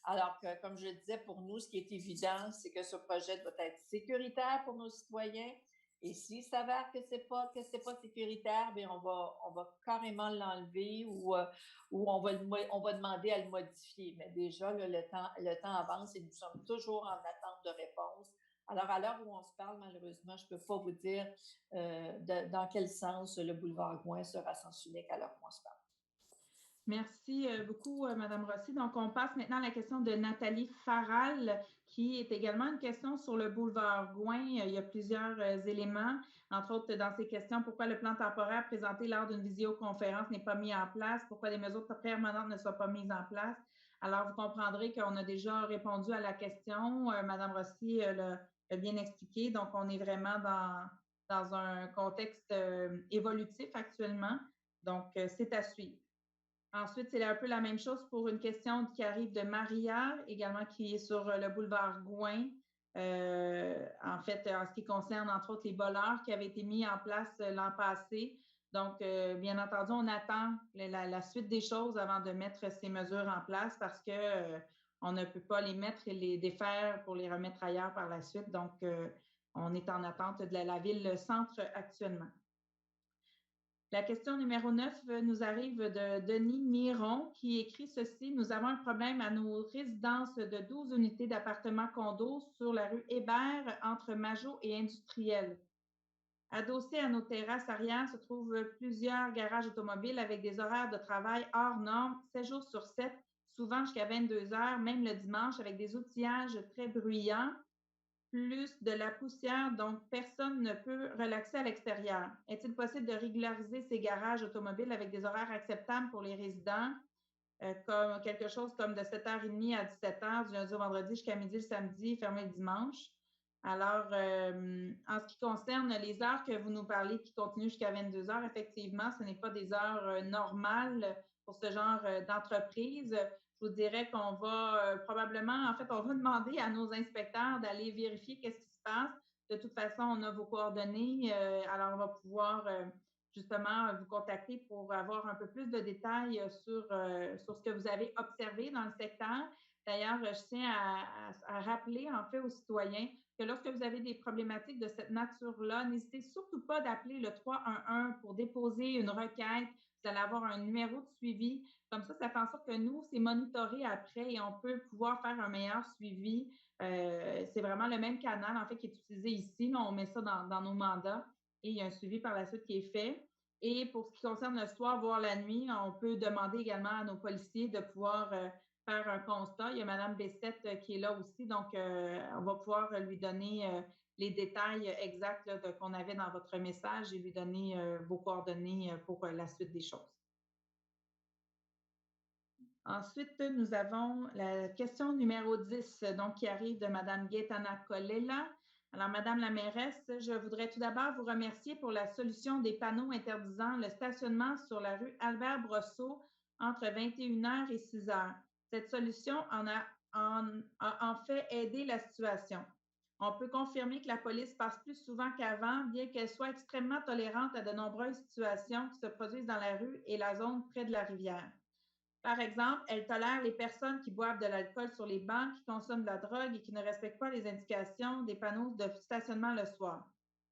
S7: Alors que, comme je le disais, pour nous, ce qui est évident, c'est que ce projet doit être sécuritaire pour nos citoyens. Et s'il s'avère que c'est pas sécuritaire, bien on va carrément l'enlever ou on va demander à le modifier. Mais déjà, là, le temps avance et nous sommes toujours en attente de réponse. Alors, à l'heure où on se parle, malheureusement, je ne peux pas vous dire dans quel sens le boulevard Gouin sera sens unique à l'heure où on se parle.
S1: Merci beaucoup, Mme Rossi. Donc, on passe maintenant à la question de Nathalie Faral, qui est également une question sur le boulevard Gouin. Il y a plusieurs éléments, entre autres dans ces questions, pourquoi le plan temporaire présenté lors d'une visioconférence n'est pas mis en place, pourquoi les mesures permanentes ne sont pas mises en place. Alors, vous comprendrez qu'on a déjà répondu à la question. Mme Rossi l'a bien expliqué. Donc, on est vraiment dans un contexte évolutif actuellement. Donc, c'est à suivre. Ensuite, c'est un peu la même chose pour une question qui arrive de Maria, également qui est sur le boulevard Gouin. En fait, en ce qui concerne, entre autres, les bollards qui avaient été mis en place l'an passé. Donc, bien entendu, on attend la suite des choses avant de mettre ces mesures en place parce qu'on ne peut pas les mettre et les défaire pour les remettre ailleurs par la suite. Donc, on est en attente de la ville-centre actuellement. La question numéro 9 nous arrive de Denis Miron qui écrit ceci. Nous avons un problème à nos résidences de 12 unités d'appartements condos sur la rue Hébert entre Majot et Industriel. Adossés à nos terrasses arrière se trouvent plusieurs garages automobiles avec des horaires de travail hors normes, 7 jours sur 7, souvent jusqu'à 22 heures, même le dimanche, avec des outillages très bruyants. Plus de la poussière, donc personne ne peut relaxer à l'extérieur. Est-il possible de régulariser ces garages automobiles avec des horaires acceptables pour les résidents? comme quelque chose comme de 7h30 à 17h, du lundi au vendredi jusqu'à midi le samedi, fermé le dimanche. Alors, en ce qui concerne les heures que vous nous parlez qui continuent jusqu'à 22h, effectivement, ce n'est pas des heures normales pour ce genre d'entreprise. Je vous dirais qu'on va probablement, en fait, on va demander à nos inspecteurs d'aller vérifier qu'est-ce qui se passe. De toute façon, on a vos coordonnées, alors on va pouvoir justement vous contacter pour avoir un peu plus de détails sur ce que vous avez observé dans le secteur. D'ailleurs, je tiens à rappeler en fait aux citoyens que lorsque vous avez des problématiques de cette nature-là, n'hésitez surtout pas d'appeler le 311 pour déposer une requête. Vous allez avoir un numéro de suivi. Comme ça fait en sorte que nous, c'est monitoré après et on peut pouvoir faire un meilleur suivi. C'est vraiment le même canal, en fait, qui est utilisé ici. Là, on met ça dans nos mandats et il y a un suivi par la suite qui est fait. Et pour ce qui concerne le soir, voire la nuit, on peut demander également à nos policiers de pouvoir faire un constat. Il y a Mme Bessette qui est là aussi, donc on va pouvoir lui donner les détails exacts qu'on avait dans votre message et lui donner vos coordonnées pour la suite des choses. Ensuite, nous avons la question numéro 10, donc qui arrive de Mme Gaetana Colella. Alors, Madame la mairesse, je voudrais tout d'abord vous remercier pour la solution des panneaux interdisant le stationnement sur la rue Albert-Brosseau entre 21h et 6h. Cette solution a en fait aidé la situation. On peut confirmer que la police passe plus souvent qu'avant, bien qu'elle soit extrêmement tolérante à de nombreuses situations qui se produisent dans la rue et la zone près de la rivière. Par exemple, elle tolère les personnes qui boivent de l'alcool sur les bancs, qui consomment de la drogue et qui ne respectent pas les indications des panneaux de stationnement le soir.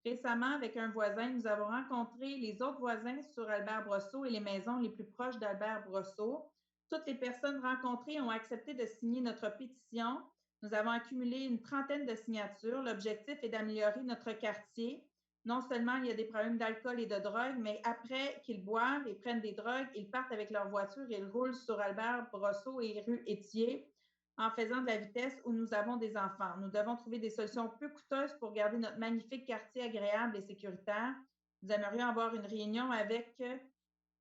S1: Récemment, avec un voisin, nous avons rencontré les autres voisins sur Albert-Brosseau et les maisons les plus proches d'Albert-Brosseau. Toutes les personnes rencontrées ont accepté de signer notre pétition. Nous avons accumulé une trentaine de signatures. L'objectif est d'améliorer notre quartier. Non seulement il y a des problèmes d'alcool et de drogue, mais après qu'ils boivent et prennent des drogues, ils partent avec leur voiture et ils roulent sur Albert-Brosseau et rue Étier en faisant de la vitesse où nous avons des enfants. Nous devons trouver des solutions peu coûteuses pour garder notre magnifique quartier agréable et sécuritaire. Nous aimerions avoir une réunion avec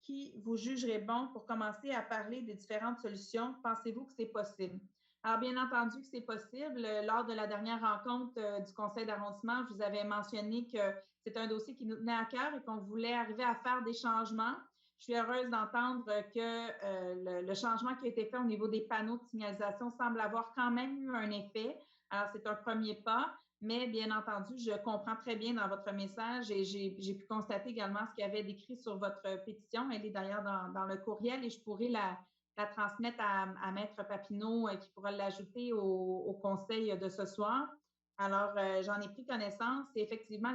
S1: qui vous jugerait bon pour commencer à parler des différentes solutions. Pensez-vous que c'est possible? Alors, bien entendu que c'est possible. Lors de la dernière rencontre du conseil d'arrondissement, je vous avais mentionné que c'est un dossier qui nous tenait à cœur et qu'on voulait arriver à faire des changements. Je suis heureuse d'entendre que le changement qui a été fait au niveau des panneaux de signalisation semble avoir quand même eu un effet. Alors, c'est un premier pas, mais bien entendu, je comprends très bien dans votre message et j'ai pu constater également ce qu'il y avait décrit sur votre pétition. Elle est d'ailleurs dans le courriel et je pourrais la transmettre à Maître Papineau qui pourra l'ajouter au conseil de ce soir. Alors, j'en ai pris connaissance et effectivement,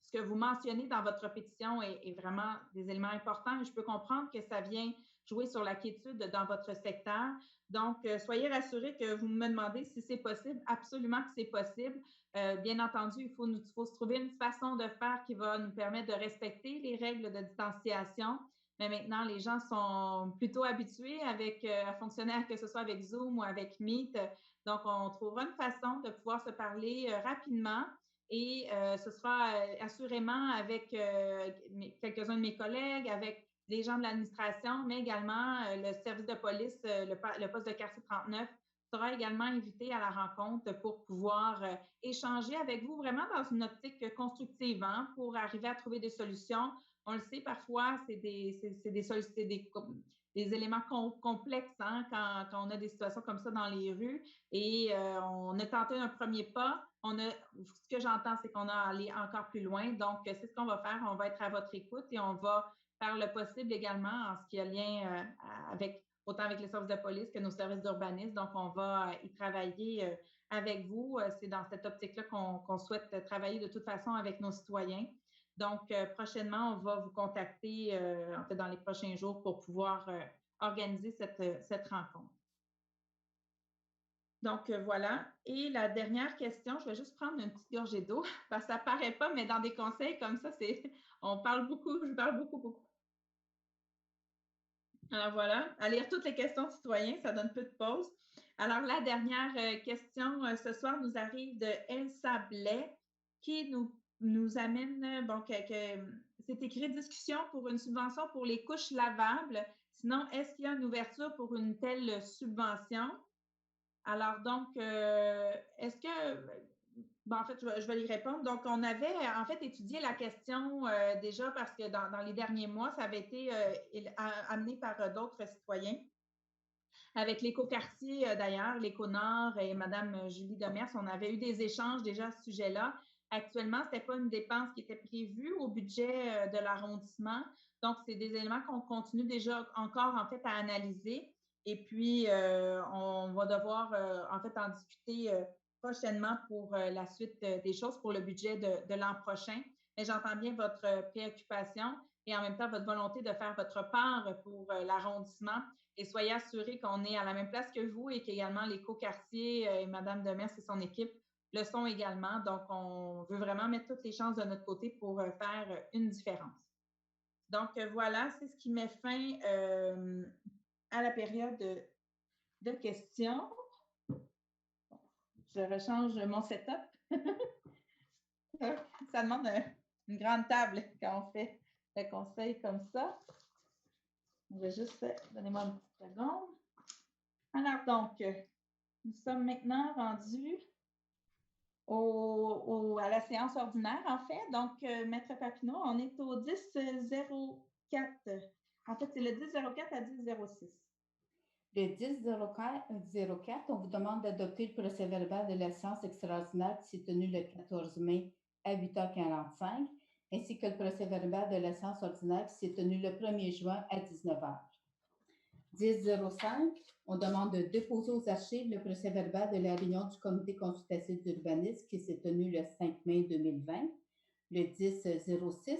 S1: ce que vous mentionnez dans votre pétition est vraiment des éléments importants. Je peux comprendre que ça vient jouer sur la quiétude dans votre secteur. Donc, soyez rassurés que vous me demandez si c'est possible. Absolument que c'est possible. Bien entendu, il faut se trouver une façon de faire qui va nous permettre de respecter les règles de distanciation. Mais maintenant, les gens sont plutôt habitués à fonctionner, que ce soit avec Zoom ou avec Meet. Donc, on trouvera une façon de pouvoir se parler rapidement et ce sera assurément avec quelques-uns de mes collègues, avec les gens de l'administration, mais également le service de police, le poste de quartier 39 sera également invité à la rencontre pour pouvoir échanger avec vous vraiment dans une optique constructive pour arriver à trouver des solutions. On le sait, parfois, c'est des éléments complexes quand on a des situations comme ça dans les rues. Et on a tenté un premier pas. Ce que j'entends, c'est qu'on a allé encore plus loin. Donc, c'est ce qu'on va faire. On va être à votre écoute et on va faire le possible également en ce qui a lien autant avec les services de police que nos services d'urbanisme. Donc, on va y travailler avec vous. C'est dans cette optique-là qu'on souhaite travailler de toute façon avec nos citoyens. Donc, prochainement, on va vous contacter en fait dans les prochains jours pour pouvoir organiser cette rencontre. Donc, voilà. Et la dernière question, je vais juste prendre une petite gorgée d'eau parce que ça ne paraît pas, mais dans des conseils comme ça, on parle beaucoup, je parle beaucoup. Alors, voilà. À lire toutes les questions de citoyens, ça donne peu de pause. Alors, la dernière question ce soir nous arrive de Elsa Blais qui nous amène, c'est écrit discussion pour une subvention pour les couches lavables. Sinon, est-ce qu'il y a une ouverture pour une telle subvention? Alors, donc, est-ce que, en fait, je vais y répondre. Donc, on avait, en fait, étudié la question déjà parce que dans les derniers mois, ça avait été amené par d'autres citoyens. Avec l'Écoquartier, d'ailleurs, l'Éco-Nord et Mme Julie Demers, on avait eu des échanges déjà à ce sujet-là. Actuellement, ce n'était pas une dépense qui était prévue au budget de l'arrondissement. Donc, c'est des éléments qu'on continue déjà encore, en fait, à analyser. Et puis, on va devoir, en fait, en discuter prochainement pour la suite des choses pour le budget de l'an prochain. Mais j'entends bien votre préoccupation et en même temps votre volonté de faire votre part pour l'arrondissement. Et soyez assurés qu'on est à la même place que vous et qu'également l'Écoquartier et Mme Demers et son équipe le sont également. Donc, on veut vraiment mettre toutes les chances de notre côté pour faire une différence. Donc, voilà, c'est ce qui met fin à la période de questions. Je rechange mon setup. Ça demande une grande table quand on fait le conseil comme ça. Je vais juste, donnez-moi une petite seconde. Alors, donc, nous sommes maintenant rendus à la séance ordinaire, en fait. Donc, Maître Papineau, on est au 10-04. En fait, c'est le 10-04 à 10-06.
S2: Le 10-04, on vous demande d'adopter le procès-verbal de la séance extraordinaire qui s'est tenue le 14 mai à 8h45, ainsi que le procès-verbal de la séance ordinaire qui s'est tenue le 1er juin à 19h. 10-05, on demande de déposer aux archives le procès-verbal de la réunion du comité consultatif d'urbanisme qui s'est tenue le 5 mai 2020. Le 10-06,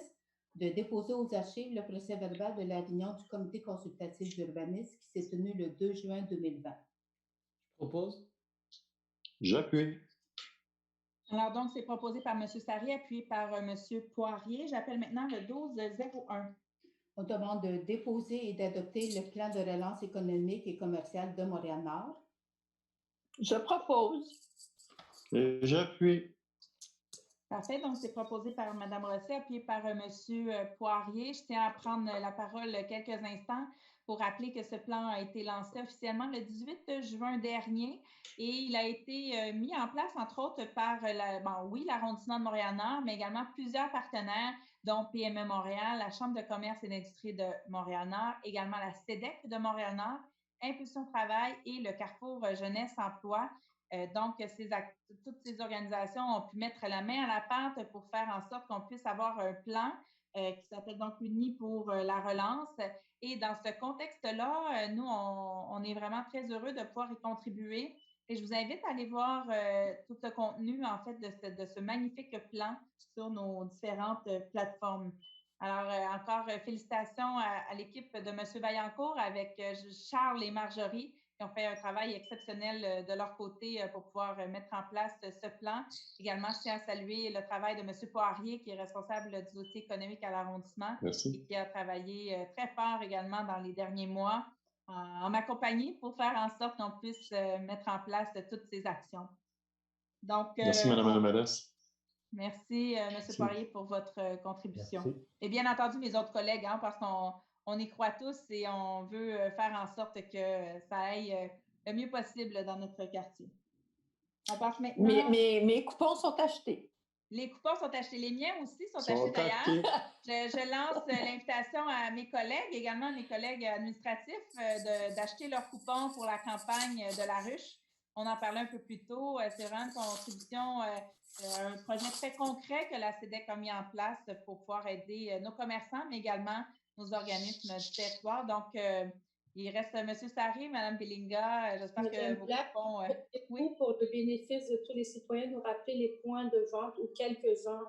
S2: de déposer aux archives le procès-verbal de la réunion du comité consultatif d'urbanisme qui s'est tenue le 2 juin 2020.
S4: Je propose.
S5: J'appuie.
S1: Alors, donc, c'est proposé par M. Sarry, appuyé par M. Poirier. J'appelle maintenant le 12-01.
S2: On demande de déposer et d'adopter le plan de relance économique et commerciale de Montréal-Nord.
S7: Je propose.
S5: Et j'appuie.
S1: Parfait. Donc, c'est proposé par Mme Rosset, appuyé par M. Poirier. Je tiens à prendre la parole quelques instants pour rappeler que ce plan a été lancé officiellement le 18 juin dernier et il a été mis en place, entre autres, par l'arrondissement de Montréal-Nord, mais également plusieurs partenaires, dont PME Montréal, la Chambre de commerce et d'industrie de Montréal-Nord, également la CEDEC de Montréal-Nord, Impulsion Travail et le Carrefour Jeunesse Emploi. Donc, toutes ces organisations ont pu mettre la main à la pâte pour faire en sorte qu'on puisse avoir un plan qui s'appelle donc Unis pour la relance. Et dans ce contexte-là, nous, on est vraiment très heureux de pouvoir y contribuer. Et je vous invite à aller voir tout le contenu, en fait, de ce magnifique plan sur nos différentes plateformes. Alors, encore félicitations à l'équipe de M. Vaillancourt avec Charles et Marjorie qui ont fait un travail exceptionnel de leur côté pour pouvoir mettre en place ce plan. Également, je tiens à saluer le travail de M. Poirier, qui est responsable du dossier économique à l'arrondissement et qui a travaillé très fort également dans les derniers mois en ma compagnie pour faire en sorte qu'on puisse mettre en place toutes ces actions. Donc,
S5: merci, Mme la mairesse.
S1: Merci, M. Poirier, pour votre contribution.
S6: Merci.
S1: Et bien entendu, mes autres collègues, parce qu'on y croit tous et on veut faire en sorte que ça aille le mieux possible dans notre quartier. On passe maintenant...
S7: Mes coupons sont achetés.
S1: Les coupons sont achetés. Les miens aussi sont achetés d'ailleurs. Je lance l'invitation à mes collègues, également à mes collègues administratifs, d'acheter leurs coupons pour la campagne de la ruche. On en parlait un peu plus tôt. C'est vraiment une contribution, un projet très concret que la CEDEC a mis en place pour pouvoir aider nos commerçants, mais également nos organismes du territoire. Donc, il reste M. Sarry, Mme Bilinga. J'espère que vos coupons...
S3: oui. Pour le bénéfice de tous les citoyens, nous rappeler les points de vente ou quelques-uns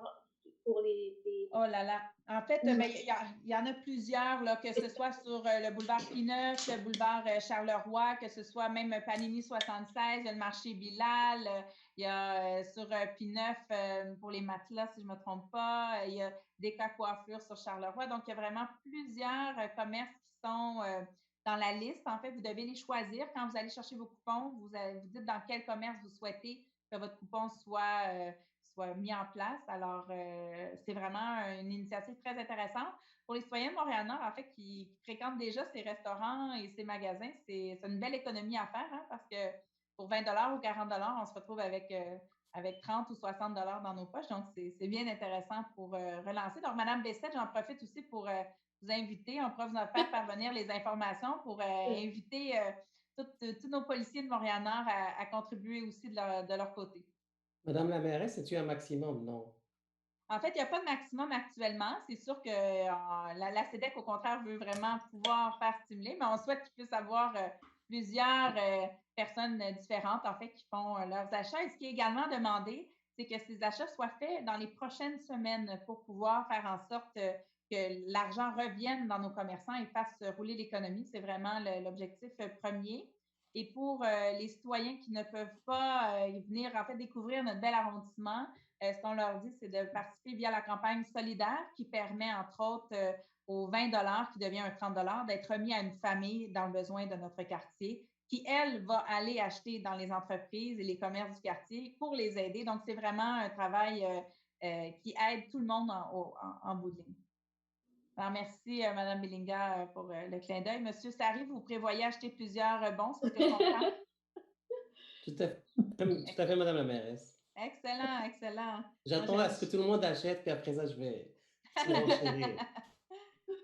S3: pour les...
S1: Oh là là! En fait, il y en a plusieurs, là, que ce soit sur le boulevard P9, le boulevard Charleroi, que ce soit même Panini 76, il y a le marché Bilal, il y a sur P9 pour les matelas, si je ne me trompe pas, il y a Déca Coiffure sur Charleroi. Donc, il y a vraiment plusieurs commerces qui sont dans la liste. En fait, vous devez les choisir. Quand vous allez chercher vos coupons, vous dites dans quel commerce vous souhaitez que votre coupon soit mis en place. Alors, c'est vraiment une initiative très intéressante. pour les citoyens de Montréal-Nord, en fait, qui fréquentent déjà ces restaurants et ces magasins, c'est une belle économie à faire, hein, parce que pour 20 ou 40 on se retrouve avec 30 ou 60 dans nos poches. Donc, c'est bien intéressant pour relancer. Donc, Mme Bessette, j'en profite aussi pour vous inviter. On pourra vous en faire parvenir les informations pour inviter tous nos policiers de Montréal-Nord à contribuer aussi de leur côté.
S4: Madame la mairesse, es-tu un maximum? Non.
S1: En fait, il n'y a pas de maximum actuellement. C'est sûr que la CEDEC, au contraire, veut vraiment pouvoir faire stimuler, mais on souhaite qu'il puisse avoir plusieurs personnes différentes, en fait, qui font leurs achats. Et ce qui est également demandé, c'est que ces achats soient faits dans les prochaines semaines pour pouvoir faire en sorte que l'argent revienne dans nos commerçants et fasse rouler l'économie. C'est vraiment l'objectif premier. Et pour les citoyens qui ne peuvent pas venir, en fait, découvrir notre bel arrondissement, ce qu'on leur dit, c'est de participer via la campagne solidaire qui permet, entre autres, aux 20 qui devient un 30 d'être remis à une famille dans le besoin de notre quartier qui, elle, va aller acheter dans les entreprises et les commerces du quartier pour les aider. Donc, c'est vraiment un travail qui aide tout le monde en bout de ligne. Alors, merci, Mme Bilinga, pour le clin d'œil. Monsieur Sari, vous prévoyez acheter plusieurs bons, c'est ce que je comprends?
S4: Tout à fait, Madame la mairesse.
S1: Excellent, excellent.
S4: J'attends à ce que tout le monde achète, puis après ça, je vais surenchérir.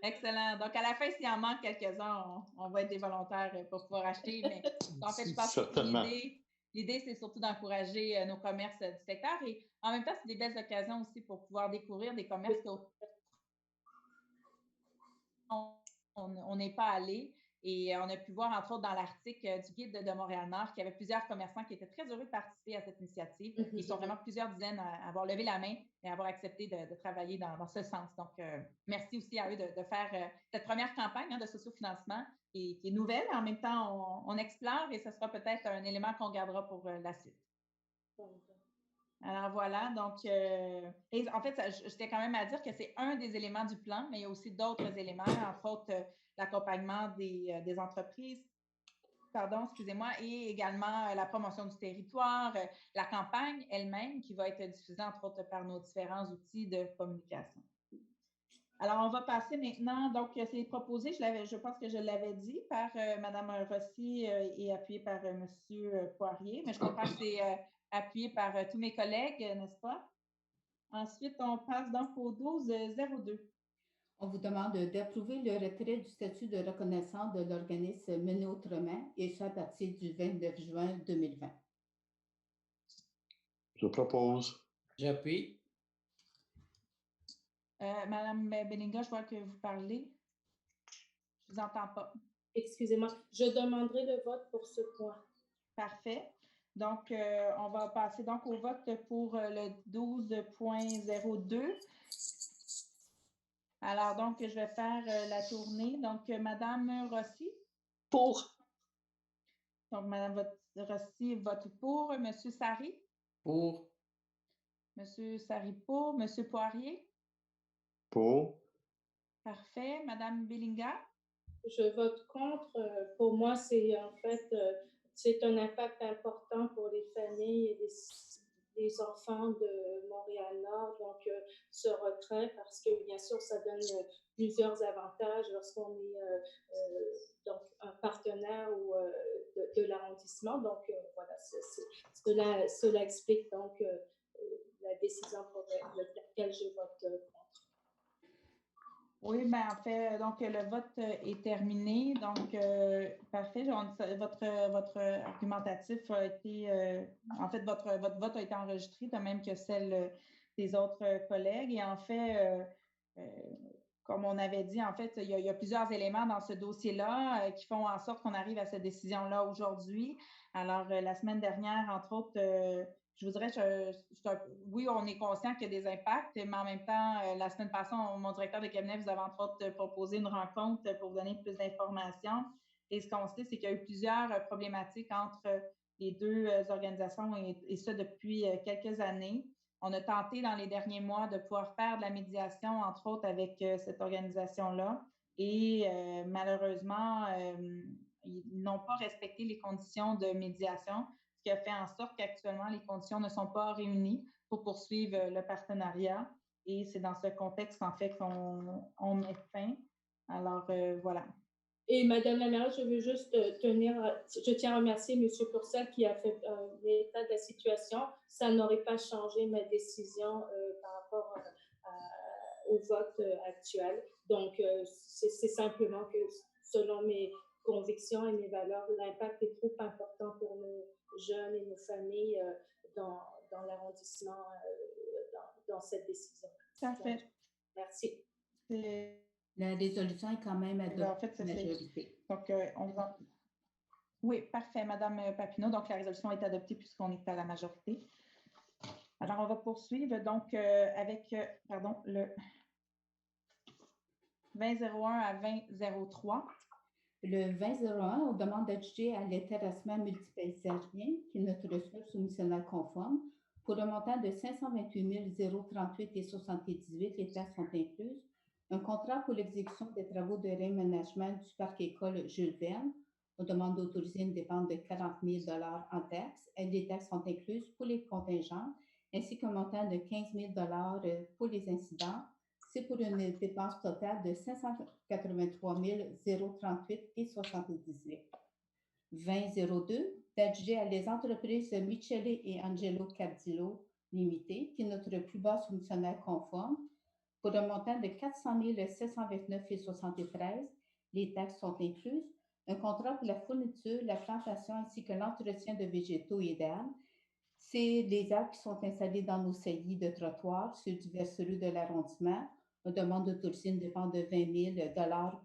S1: Excellent. Donc, à la fin, s'il en manque quelques-uns, on va être des volontaires pour pouvoir acheter. Mais en fait, je pense que l'idée, c'est surtout d'encourager nos commerces du secteur. Et en même temps, c'est des belles occasions aussi pour pouvoir découvrir des commerces on n'est pas allé. Et on a pu voir, entre autres, dans l'article du Guide de Montréal-Nord, qu'il y avait plusieurs commerçants qui étaient très heureux de participer à cette initiative. Ils sont vraiment plusieurs dizaines à avoir levé la main et à avoir accepté de travailler dans ce sens. Donc, merci aussi à eux de faire cette première campagne de sociofinancement qui est nouvelle. En même temps, on explore et ce sera peut-être un élément qu'on gardera pour la suite. Alors voilà, donc, et en fait, je tiens quand même à dire que c'est un des éléments du plan, mais il y a aussi d'autres éléments, entre autres l'accompagnement des entreprises, pardon, excusez-moi, et également la promotion du territoire, la campagne elle-même qui va être diffusée, entre autres, par nos différents outils de communication. Alors, on va passer maintenant, donc c'est proposé, je pense que je l'avais dit, par Mme Rossi et appuyé par M. Poirier, mais je comprends que c'est appuyé par tous mes collègues, n'est-ce pas? Ensuite, on passe donc au 12-02.
S2: On vous demande d'approuver le retrait du statut de reconnaissance de l'organisme Mené Autrement et ce à partir du 29 juin 2020.
S5: Je propose.
S4: J'appuie.
S1: Madame Bilinga, je vois que vous parlez. Je ne vous entends pas.
S3: Excusez-moi, je demanderai le vote pour ce point.
S1: Parfait. Donc, on va passer donc au vote pour le 12.02. Alors, donc, je vais faire la tournée. Donc, Madame Rossi?
S7: Pour.
S1: Donc, Madame Rossi vote pour. Monsieur Sari?
S4: Pour.
S1: Monsieur Sari pour. Monsieur Poirier?
S5: Pour.
S1: Parfait. Madame Bilinga?
S3: Je vote contre. Pour moi, c'est en fait, c'est un impact important pour les familles et les enfants de Montréal-Nord. Donc, ce retrait, parce que bien sûr, ça donne plusieurs avantages lorsqu'on est donc un partenaire ou, de l'arrondissement. Donc, voilà, cela explique donc la décision pour laquelle je vote contre.
S1: Oui, bien, en fait, donc le vote est terminé. Donc, parfait. Votre argumentatif a été, en fait, votre vote a été enregistré, de même que celle des autres collègues. Et en fait, comme on avait dit, en fait, il y a plusieurs éléments dans ce dossier-là qui font en sorte qu'on arrive à cette décision-là aujourd'hui. Alors, la semaine dernière, entre autres, je vous dirais, oui, on est conscient qu'il y a des impacts, mais en même temps, la semaine passée, mon directeur de cabinet vous avait entre autres proposé une rencontre pour vous donner plus d'informations. Et ce qu'on sait, c'est qu'il y a eu plusieurs problématiques entre les deux organisations et ça depuis quelques années. On a tenté dans les derniers mois de pouvoir faire de la médiation, entre autres, avec cette organisation-là. Et malheureusement, ils n'ont pas respecté les conditions de médiation, ce qui a fait en sorte qu'actuellement, les conditions ne sont pas réunies pour poursuivre le partenariat. Et c'est dans ce contexte, en fait, qu'on met fin. Alors, voilà.
S3: Et Madame la maire, je veux juste je tiens à remercier M. Purcell qui a fait l'état de la situation. Ça n'aurait pas changé ma décision par rapport au vote actuel. Donc, c'est simplement que selon mes convictions et mes valeurs, l'impact est trop important pour nos jeunes et nos familles dans l'arrondissement, dans cette décision.
S1: Parfait.
S3: Merci.
S2: La résolution est quand même adoptée
S1: En fait,
S2: à la majorité.
S1: Donc, oui, parfait, Madame Papineau. Donc, la résolution est adoptée puisqu'on est à la majorité. Alors, on va poursuivre donc avec le 2001 à 2003.
S2: Le 2001, on demande d'adjuger à l'éterrassement multipaysagien, qui est notre ressource soumissionnelle conforme, pour un montant de 528 038 et 78, les taxes sont incluses. Un contrat pour l'exécution des travaux de réaménagement du parc école Jules Verne. On demande d'autoriser une dépense de 40 000 en taxes. Et les taxes sont incluses pour les contingents, ainsi qu'un montant de 15 000 pour les incidents. C'est pour une dépense totale de 583 038 et 78. 2002, d'adjuger à les entreprises Michele et Angelo Cardillo Limité, qui est notre plus bas soumissionnaire conforme, pour un montant de 400 729 et 73. Les taxes sont incluses. Un contrat pour la fourniture, la plantation ainsi que l'entretien de végétaux et d'arbres. C'est des arbres qui sont installés dans nos saillies de trottoirs sur diverses rues de l'arrondissement. On demande d'autoriser une dépense de 20 000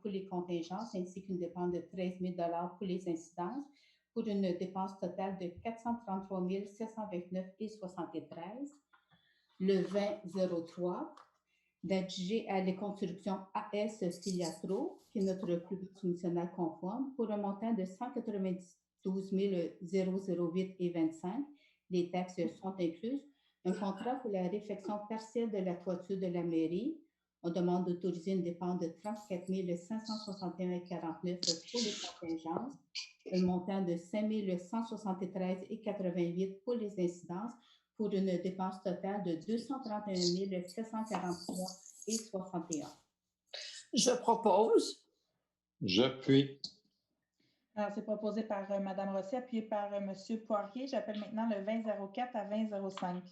S2: pour les contingences ainsi qu'une dépense de 13 000 pour les incidences pour une dépense totale de 433 729 et 73. Le 2003, d'adjuger à les constructions AS Filiatro, qui est notre plus bas soumissionnaire conforme, pour un montant de 192 008 et 25. Les taxes sont incluses. Un contrat pour la réfection partielle de la toiture de la mairie. On demande d'autoriser une dépense de 34 561,49 pour les contingences. Un montant de 5 173,88 pour les incidences, pour une dépense totale de 231 743 et 61.
S7: Je propose.
S5: J'appuie.
S1: Alors, c'est proposé par Mme Rossi, appuyé par M. Poirier. J'appelle maintenant le 2004 à 2005.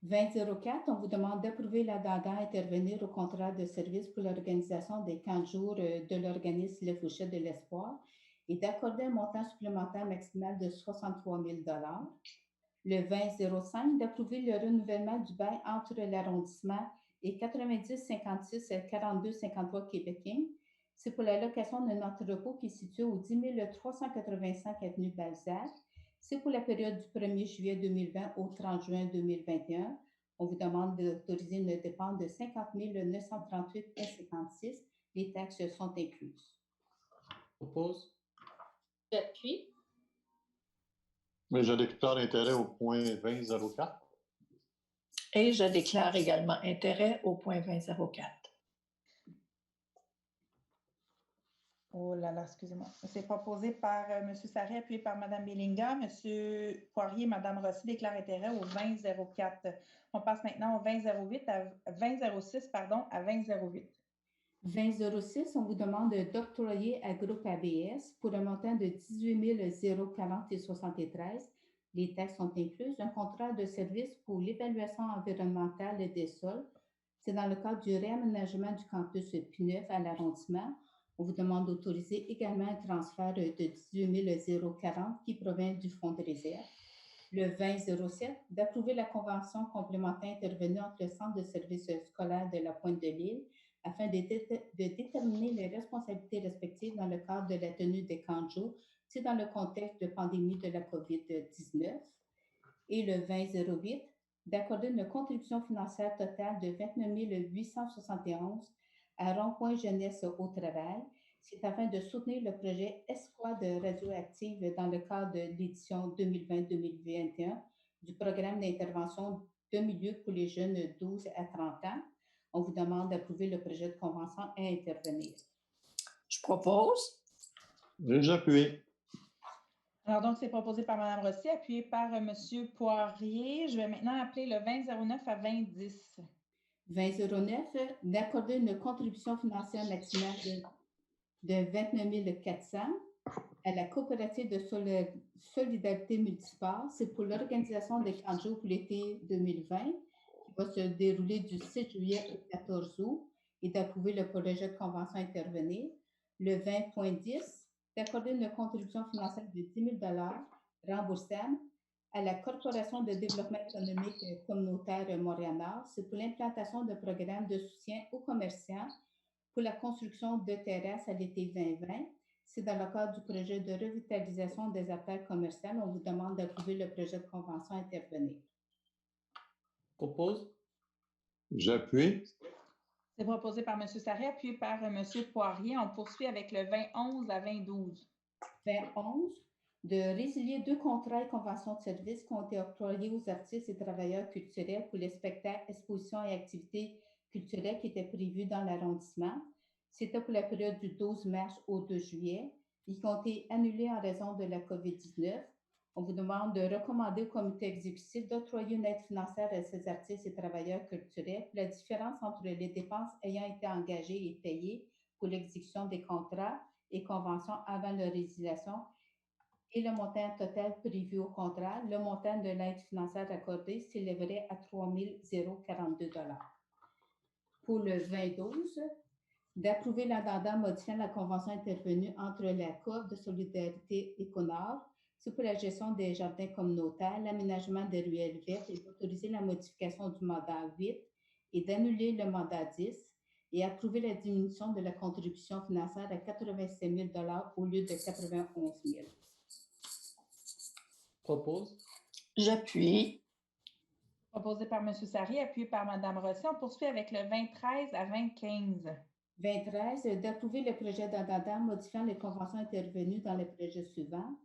S2: 2004, on vous demande d'approuver l'addendum à intervenir au contrat de service pour l'organisation des camps de jour de l'organisme Les Fouchettes de l'Espoir et d'accorder un montant supplémentaire maximal de 63 000 $. Le 2005, d'approuver le renouvellement du bail entre l'arrondissement et 9056 4253 Québécois. C'est pour la location d'un entrepôt qui est situé au 10 385 avenue Balzac. C'est pour la période du 1er juillet 2020 au 30 juin 2021. On vous demande d'autoriser une dépense de 50 938,56. Les taxes sont incluses.
S4: Propose.
S3: J'appuie.
S5: Mais je déclare intérêt au point 2004.
S7: Et je déclare également intérêt au point 2004.
S1: Oh là là, excusez-moi. C'est proposé par M. Sarré, appuyé par Mme Bellinga. M. Poirier et Mme Rossi déclarent intérêt au 2004. On passe maintenant au 2006 à 2008.
S2: 2006, on vous demande d'octroyer à Groupe ABS pour un montant de 18 040 et 73. Les taxes sont incluses. Un contrat de service pour l'évaluation environnementale des sols. C'est dans le cadre du réaménagement du campus P9 à l'arrondissement. On vous demande d'autoriser également un transfert de 18 040 qui provient du fonds de réserve. Le 2007, d'approuver la convention complémentaire intervenue entre le Centre de services scolaires de la Pointe-de-l'Île afin de déterminer les responsabilités respectives dans le cadre de la tenue des camps de jour, c'est dans le contexte de pandémie de la COVID-19. Et le 2008, d'accorder une contribution financière totale de 29 871 à Rond-Point Jeunesse au travail. C'est afin de soutenir le projet Escouade radioactive dans le cadre de l'édition 2020-2021 du programme d'intervention de milieu pour les jeunes de 12 à 30 ans. On vous demande d'approuver le projet de convention à intervenir.
S7: Je propose.
S5: J'appuie.
S1: Alors, donc, c'est proposé par Mme Rossi, appuyé par M. Poirier. Je vais maintenant appeler le 2009 à 2010.
S2: 2009, d'accorder une contribution financière maximale de 29 400 à la coopérative de solidarité multisport. C'est pour l'organisation des camps de jour pour l'été 2020 qui va se dérouler du 6 juillet au 14 août et d'approuver le projet de convention intervenir. Le 20.10, d'accorder une contribution financière de 10 000 remboursable à la Corporation de développement économique communautaire Montréal-Nord. C'est pour l'implantation de programmes de soutien aux commerçants pour la construction de terrasses à l'été 2020. C'est dans le cadre du projet de revitalisation des affaires commerciales. On vous demande d'approuver le projet de convention à intervenir.
S4: Propose.
S5: J'appuie.
S1: C'est proposé par M. Sarré, appuyé par M. Poirier. On poursuit avec le 2011 à 2012.
S2: 2011, de résilier 2 contrats et conventions de services qui ont été octroyés aux artistes et travailleurs culturels pour les spectacles, expositions et activités culturelles qui étaient prévus dans l'arrondissement. C'était pour la période du 12 mars au 2 juillet. Ils ont été annulés en raison de la COVID-19. On vous demande de recommander au comité exécutif d'octroyer une aide financière à ces artistes et travailleurs culturels pour la différence entre les dépenses ayant été engagées et payées pour l'exécution des contrats et conventions avant leur résiliation et le montant total prévu au contrat. Le montant de l'aide financière accordée s'élèverait à 3 042 $. Pour le 2012, d'approuver l'addendum modifiant la convention intervenue entre la Coop de solidarité Éconord, c'est pour la gestion des jardins communautaires, l'aménagement des ruelles vertes et d'autoriser la modification du mandat 8 et d'annuler le mandat 10 et approuver la diminution de la contribution financière à 87 000 $ au lieu de 91 000.
S4: Propose.
S7: J'appuie.
S1: Proposé par M. Sarré, appuyé par Mme Rossi. On poursuit avec le 2013 à 2015.
S2: 2013, d'approuver le projet d'addendum modifiant les conventions intervenues dans les projets suivants.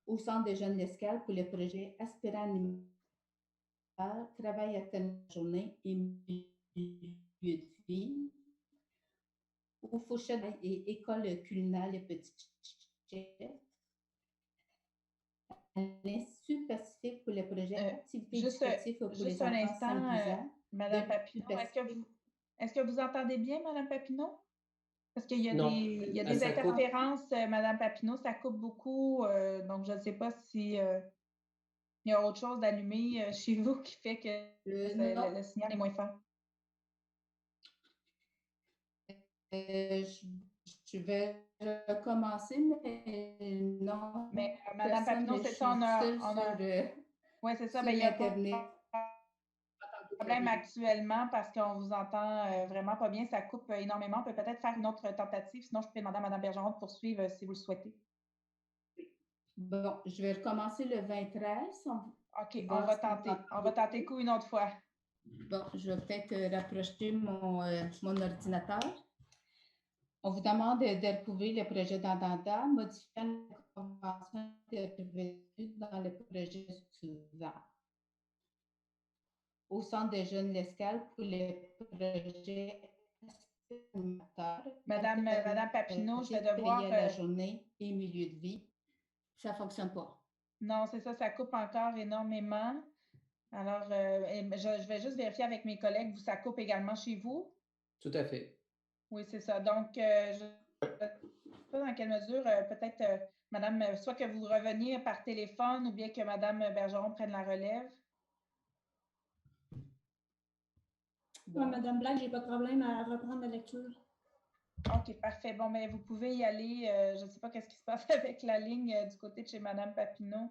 S2: Au Centre des jeunes L'Escale pour les projets aspirants animateurs, travail à thème de journée et milieu de vie. Au Fourchette et école culinaire Les Petits Chefs. À l'Institut Pacifique pour les projets activités éducatives pour les enfants
S1: instant,
S2: 5-12 ans.
S1: Mme Papineau, est-ce que vous entendez bien, Mme Papineau? Parce qu'il y a des interférences, Mme Papineau, ça coupe beaucoup, donc je ne sais pas si il y a autre chose d'allumé chez vous qui fait que le signal est moins fort.
S2: Je vais recommencer, mais non.
S1: Mais Mme Papineau, c'est ça, oui, c'est ça, il y a un problème actuellement parce qu'on vous entend vraiment pas bien, ça coupe énormément. On peut peut-être faire une autre tentative, sinon je peux demander à Mme Bergeron de poursuivre si vous le souhaitez.
S2: Bon, je vais recommencer le 2013.
S1: OK, on va tenter coup une autre fois.
S2: Bon, je vais peut-être rapprocher mon ordinateur. On vous demande d'approuver le projet d'addendum modifiant la convention intervenue dans le projet suivant. Au Centre des jeunes L'Escale pour les projets animateurs.
S1: Madame Papineau, je vais devoir...
S2: la journée et milieu de vie. Ça ne fonctionne pas.
S1: Non, c'est ça, ça coupe encore énormément. Alors, je vais juste vérifier avec mes collègues, ça coupe également chez vous?
S4: Tout à fait.
S1: Oui, c'est ça. Donc, je ne sais pas dans quelle mesure, peut-être, Madame, soit que vous reveniez par téléphone ou bien que Madame Bergeron prenne la relève.
S9: Oui, Madame Black, je n'ai pas de problème à reprendre la lecture.
S1: OK, parfait. Bon, mais vous pouvez y aller. Je ne sais pas qu'est-ce qui se passe avec la ligne du côté de chez Mme Papineau.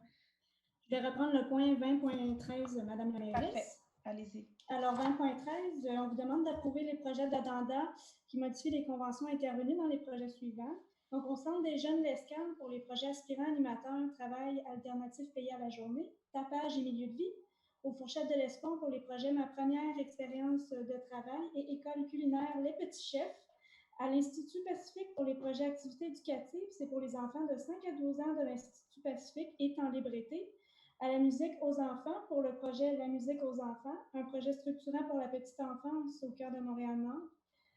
S9: Je vais reprendre le point 20.13, Mme la mairesse.
S1: Parfait. Allez-y.
S9: Alors, 20.13, on vous demande d'approuver les projets d'addenda qui modifient les conventions intervenues dans les projets suivants. Donc, au Centre des jeunes L'Escale pour les projets aspirants animateurs, travail alternatif payé à la journée, tapage et milieu de vie. Au Fourchette de l'Espont pour les projets Ma première expérience de travail et école culinaire Les Petits Chefs. À l'Institut Pacifique pour les projets activités éducatives, c'est pour les enfants de 5 à 12 ans de l'Institut Pacifique et en libre été. À la musique aux enfants pour le projet La musique aux enfants, un projet structurant pour la petite enfance au cœur de Montréal-Nord.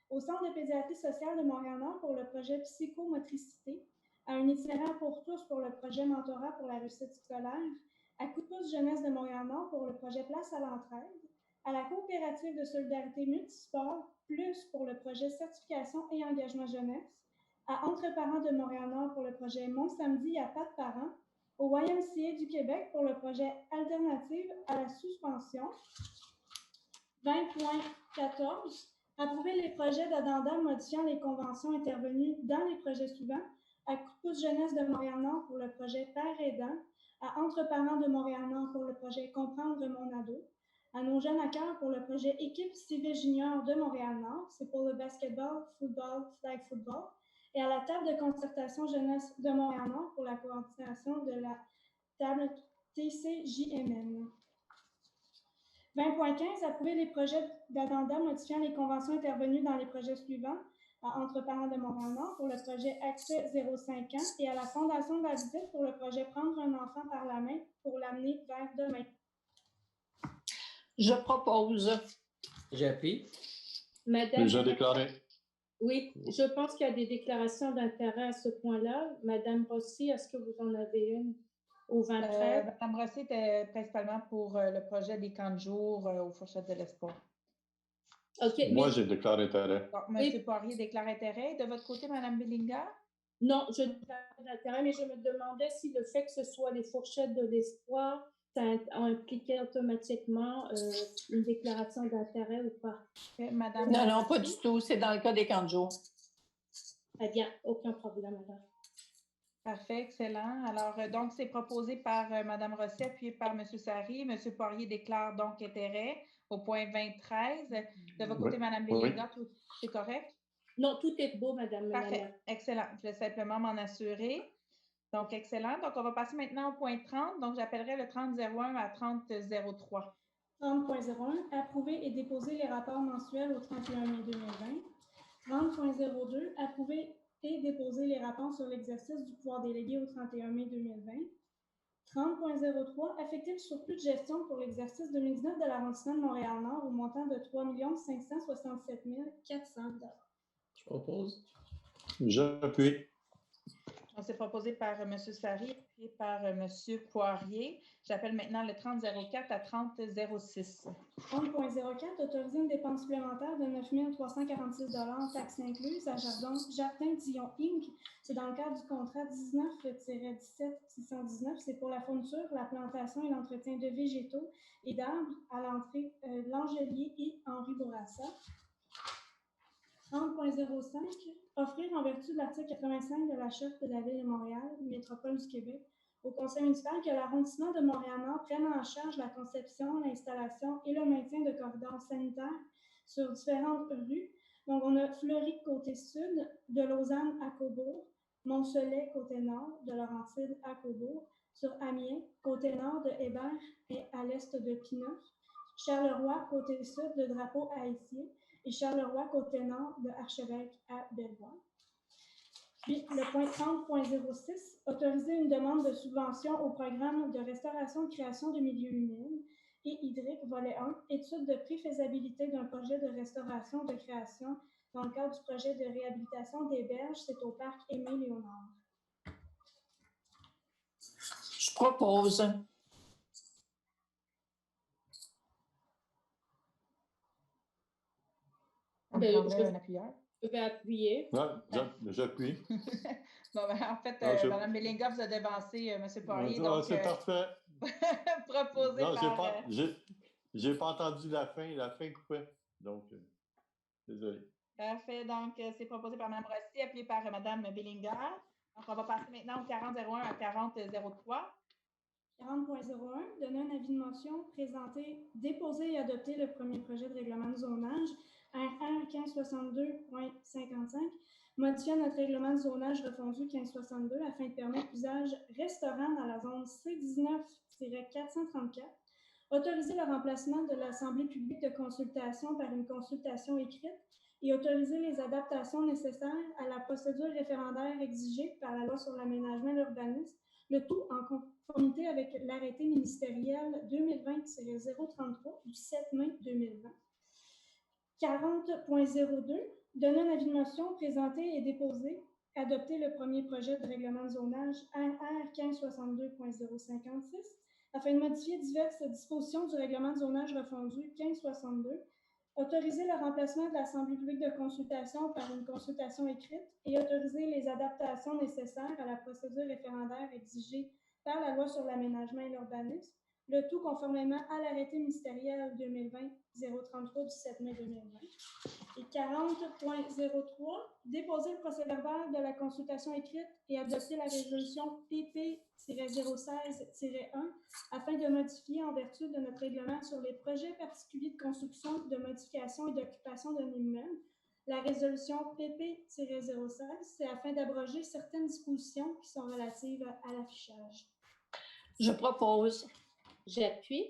S9: Au Centre de pédiatrie sociale de Montréal-Nord pour le projet psychomotricité. À un itinérant pour tous pour le projet mentorat pour la réussite scolaire. À Coup de pouce jeunesse de Montréal-Nord pour le projet Place à l'entraide. à la coopérative de solidarité Multisport, plus pour le projet certification et engagement jeunesse, à Entre parents de Montréal-Nord pour le projet Mon Samedi à pas de parents, au YMCA du Québec pour le projet Alternative à la suspension. 20.14. Approuver les projets d'addendum modifiant les conventions intervenues dans les projets suivants. À Corpus Jeunesse de Montréal-Nord pour le projet Père aidant. À Entre parents de Montréal-Nord pour le projet Comprendre mon ado. À Nos jeunes à cœur pour le projet Équipe civile junior de Montréal-Nord. C'est pour le basketball, football, flag football. Et à la table de concertation jeunesse de Montréal-Nord pour la coordination de la table TCJMN. 20.15. Approuver les projets d'addendum modifiant les conventions intervenues dans les projets suivants à Entre parents de Montréal-Nord pour le projet Accès 0-5 ans et à la Fondation de la visite pour le projet Prendre un enfant par la main pour l'amener vers demain.
S7: Je propose.
S4: J'appuie.
S3: Madame.
S5: Déjà déclaré.
S3: Oui, je pense qu'il y a des déclarations d'intérêt à ce point-là. Madame Rossi, est-ce que vous en avez une au 23?
S1: Madame Rossi était principalement pour le projet des camps de jour aux Fourchettes de l'Espoir.
S3: Okay,
S5: Moi, j'ai déclaré intérêt.
S1: Donc, M. Poirier déclare intérêt. De votre côté, Mme Billinga?
S3: Non, je déclare d'intérêt, mais je me demandais si le fait que ce soit les Fourchettes de l'Espoir, ça impliquait automatiquement une déclaration d'intérêt ou pas.
S1: Madame
S7: non, pas du tout. C'est dans le cas des camps de jour.
S3: Très bien, aucun problème, madame.
S1: Parfait, excellent. Alors, donc, c'est proposé par Mme Rossi, appuyé par M. Sari. M. Poirier déclare donc intérêt au point 20-13. De votre côté, Mme Billinga, tout c'est correct?
S3: Non, tout est beau, Madame.
S1: Parfait, excellent. Je vais simplement m'en assurer. Donc, excellent. Donc, on va passer maintenant au point 30. Donc, j'appellerai le 30-01 à 30-03.
S9: 30.01. Approuver et déposer les rapports mensuels au 31 mai 2020. 30.02. Approuver et déposer les rapports sur l'exercice du pouvoir délégué au 31 mai 2020. 30.03. Affecter le surplus de gestion pour l'exercice 2019 de l'arrondissement de Montréal-Nord au montant de 3 567 400 $.
S4: Je propose.
S5: J'appuie.
S1: Donc, c'est proposé par M. Sari et par M. Poirier. J'appelle maintenant le 30-04 à 30-06.
S9: 30.04. Autoriser une dépense supplémentaire de 9 346 $, taxes incluses, à Jardin Dion Inc. C'est dans le cadre du contrat 19-17-619. C'est pour la fourniture, la plantation et l'entretien de végétaux et d'arbres à l'entrée L'Angelier et Henri Bourassa. 30.05. Offrir en vertu de l'article 85 de la Charte de la Ville de Montréal, Métropole du Québec, au Conseil municipal que l'arrondissement de Montréal-Nord prenne en charge la conception, l'installation et le maintien de corridors sanitaires sur différentes rues. Donc, on a Fleury côté sud, de Lausanne à Cobourg, Mont-Soleil côté nord, de Laurentides à Cobourg, sur Amiens, côté nord de Hébert et à l'est de Pinot, Charleroi côté sud de Drapeau à Essier, et Charleroi, côté nord de Archevêque à Bellevoie. Puis, le point 30.06, autoriser une demande de subvention au programme de restauration et création de milieux humides et hydriques, volet 1, étude de préfaisabilité d'un projet de restauration de création dans le cadre du projet de réhabilitation des berges, c'est au parc Aimé-Léonard.
S7: Je propose.
S1: On prendrait un appuyeur.
S3: Je vais appuyer.
S5: Ouais, j'appuie.
S1: Bon, ben, en fait, Mme Billinga vous a devancé, M. Poirier. Donc,
S5: c'est parfait.
S1: Proposé par...
S5: J'ai pas entendu la fin coupait. Donc, désolé.
S1: Parfait. Donc, c'est proposé par Mme Rossi, appuyé par Mme Billinga. Donc, on va passer maintenant au 40-01 à 40-03.
S9: 40.01, donner un avis de motion, présenter, déposer et adopter le premier projet de règlement de zonage, RR 1562.55, modifiant notre règlement de zonage refondu 1562 afin de permettre l'usage restaurant dans la zone C19-434, autoriser le remplacement de l'Assemblée publique de consultation par une consultation écrite et autoriser les adaptations nécessaires à la procédure référendaire exigée par la loi sur l'aménagement et l'urbanisme, le tout en conformité avec l'arrêté ministériel 2020-033 du 7 mai 2020. 40.02, donner un avis de motion, présenter et déposer, adopter le premier projet de règlement de zonage RR 1562.056, afin de modifier diverses dispositions du règlement de zonage refondu 1562, autoriser le remplacement de l'Assemblée publique de consultation par une consultation écrite et autoriser les adaptations nécessaires à la procédure référendaire exigée par la loi sur l'aménagement et l'urbanisme, le tout conformément à l'arrêté ministériel 2020-033 du 7 mai 2020. Et 40.03, déposer le procès-verbal de la consultation écrite et adopter la résolution PP-016-1 afin de modifier en vertu de notre règlement sur les projets particuliers de construction, de modification et d'occupation d'un immeuble. La résolution PP-016, c'est afin d'abroger certaines dispositions qui sont relatives à l'affichage.
S7: Je propose.
S3: J'appuie.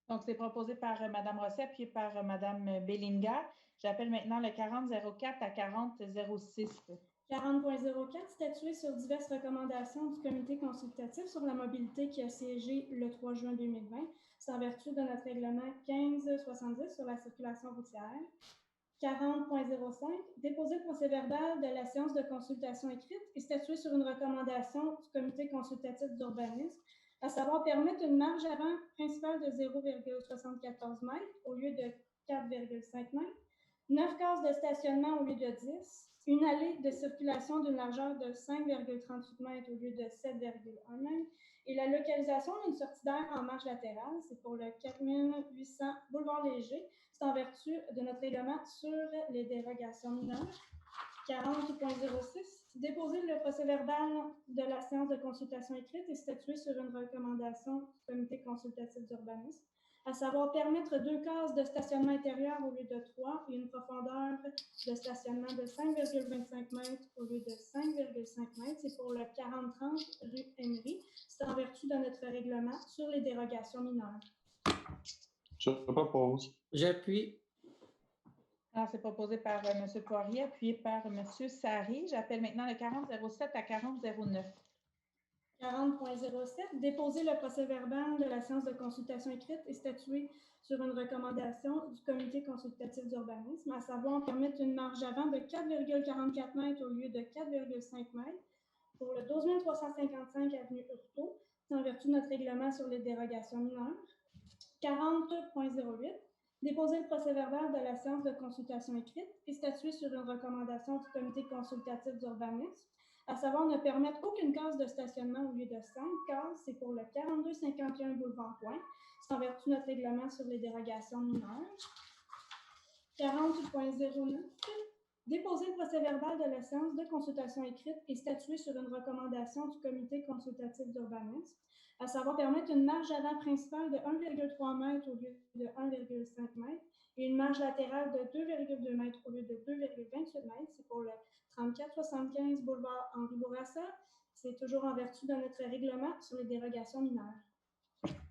S1: Donc, c'est proposé par Mme Rosset, puis par Mme Bellinga. J'appelle maintenant le 4004 à 4006.
S9: 40.04, statuer sur diverses recommandations du comité consultatif sur la mobilité qui a siégé le 3 juin 2020. C'est en vertu de notre règlement 1570 sur la circulation routière. 40.05, déposer le procès-verbal de la séance de consultation écrite et statuer sur une recommandation du comité consultatif d'urbanisme, à savoir permettre une marge avant principale de 0,74 m au lieu de 4,5 m, 9 cases de stationnement au lieu de 10, une allée de circulation d'une largeur de 5,38 m au lieu de 7,1 m et la localisation d'une sortie d'air en marge latérale, c'est pour le 4800 Boulevard Léger, c'est en vertu de notre règlement sur les dérogations mineures. 40.06, déposer le procès-verbal de la séance de consultation écrite et statuer sur une recommandation du comité consultatif d'urbanisme, à savoir permettre 2 cases de stationnement intérieur au lieu de 3 et une profondeur de stationnement de 5,25 m au lieu de 5,5 m. C'est pour le 4030 rue Emery. C'est en vertu de notre règlement sur les dérogations mineures.
S5: Je propose.
S4: J'appuie.
S1: Alors, c'est proposé par M. Poirier, appuyé par M. Sari. J'appelle maintenant le 4007 à 4009.
S9: 40.07, déposer le procès-verbal de la séance de consultation écrite et statuer sur une recommandation du comité consultatif d'urbanisme, à savoir permettre une marge avant de 4,44 m au lieu de 4,5 m pour le 12 355 avenue Hurtaud, c'est en vertu de notre règlement sur les dérogations mineures. 40.08, déposer le procès-verbal de la séance de consultation écrite et statuer sur une recommandation du comité consultatif d'urbanisme, à savoir ne permettre aucune case de stationnement au lieu de 5 cases, c'est pour le 4251 Boulevard Point, c'est en vertu de notre règlement sur les dérogations mineures. 40.09, déposer le procès-verbal de la séance de consultation écrite et statuer sur une recommandation du comité consultatif d'urbanisme, à savoir permettre une marge avant principale de 1,3 m au lieu de 1,5 m et une marge latérale de 2,2 m au lieu de 2,28 m. C'est pour le 3475 Boulevard Henri Bourassa. C'est toujours en vertu de notre règlement sur les dérogations mineures.